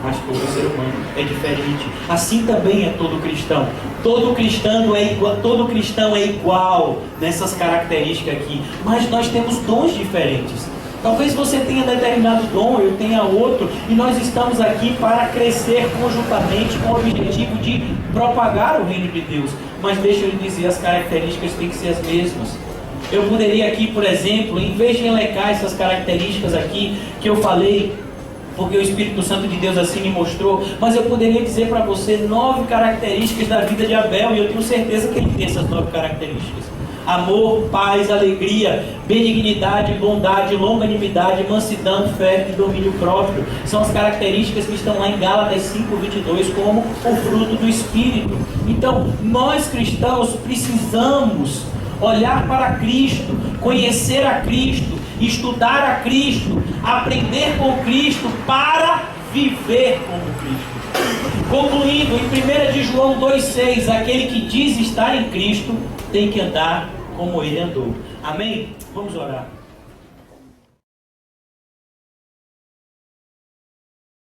A: mas todo ser humano é diferente. Assim também é todo cristão. Todo cristão é igual nessas características aqui, mas nós temos dons diferentes. Talvez você tenha determinado dom, eu tenha outro, e nós estamos aqui para crescer conjuntamente com o objetivo de propagar o reino de Deus. Mas deixa eu lhe dizer, as características têm que ser as mesmas. Eu poderia aqui, por exemplo, em vez de elencar essas características aqui que eu falei, porque o Espírito Santo de Deus assim me mostrou, mas eu poderia dizer para você 9 características da vida de Abel, e eu tenho certeza que ele tem essas 9 características. Amor, paz, alegria, benignidade, bondade, longanimidade, mansidão, fé e domínio próprio. São as características que estão lá em Gálatas 5:22 como o fruto do Espírito. Então, nós cristãos precisamos olhar para Cristo, conhecer a Cristo, estudar a Cristo, aprender com Cristo para viver como Cristo. Concluindo, em 1 de João 2,6, aquele que diz estar em Cristo tem que andar como ele andou. Amém? Vamos orar.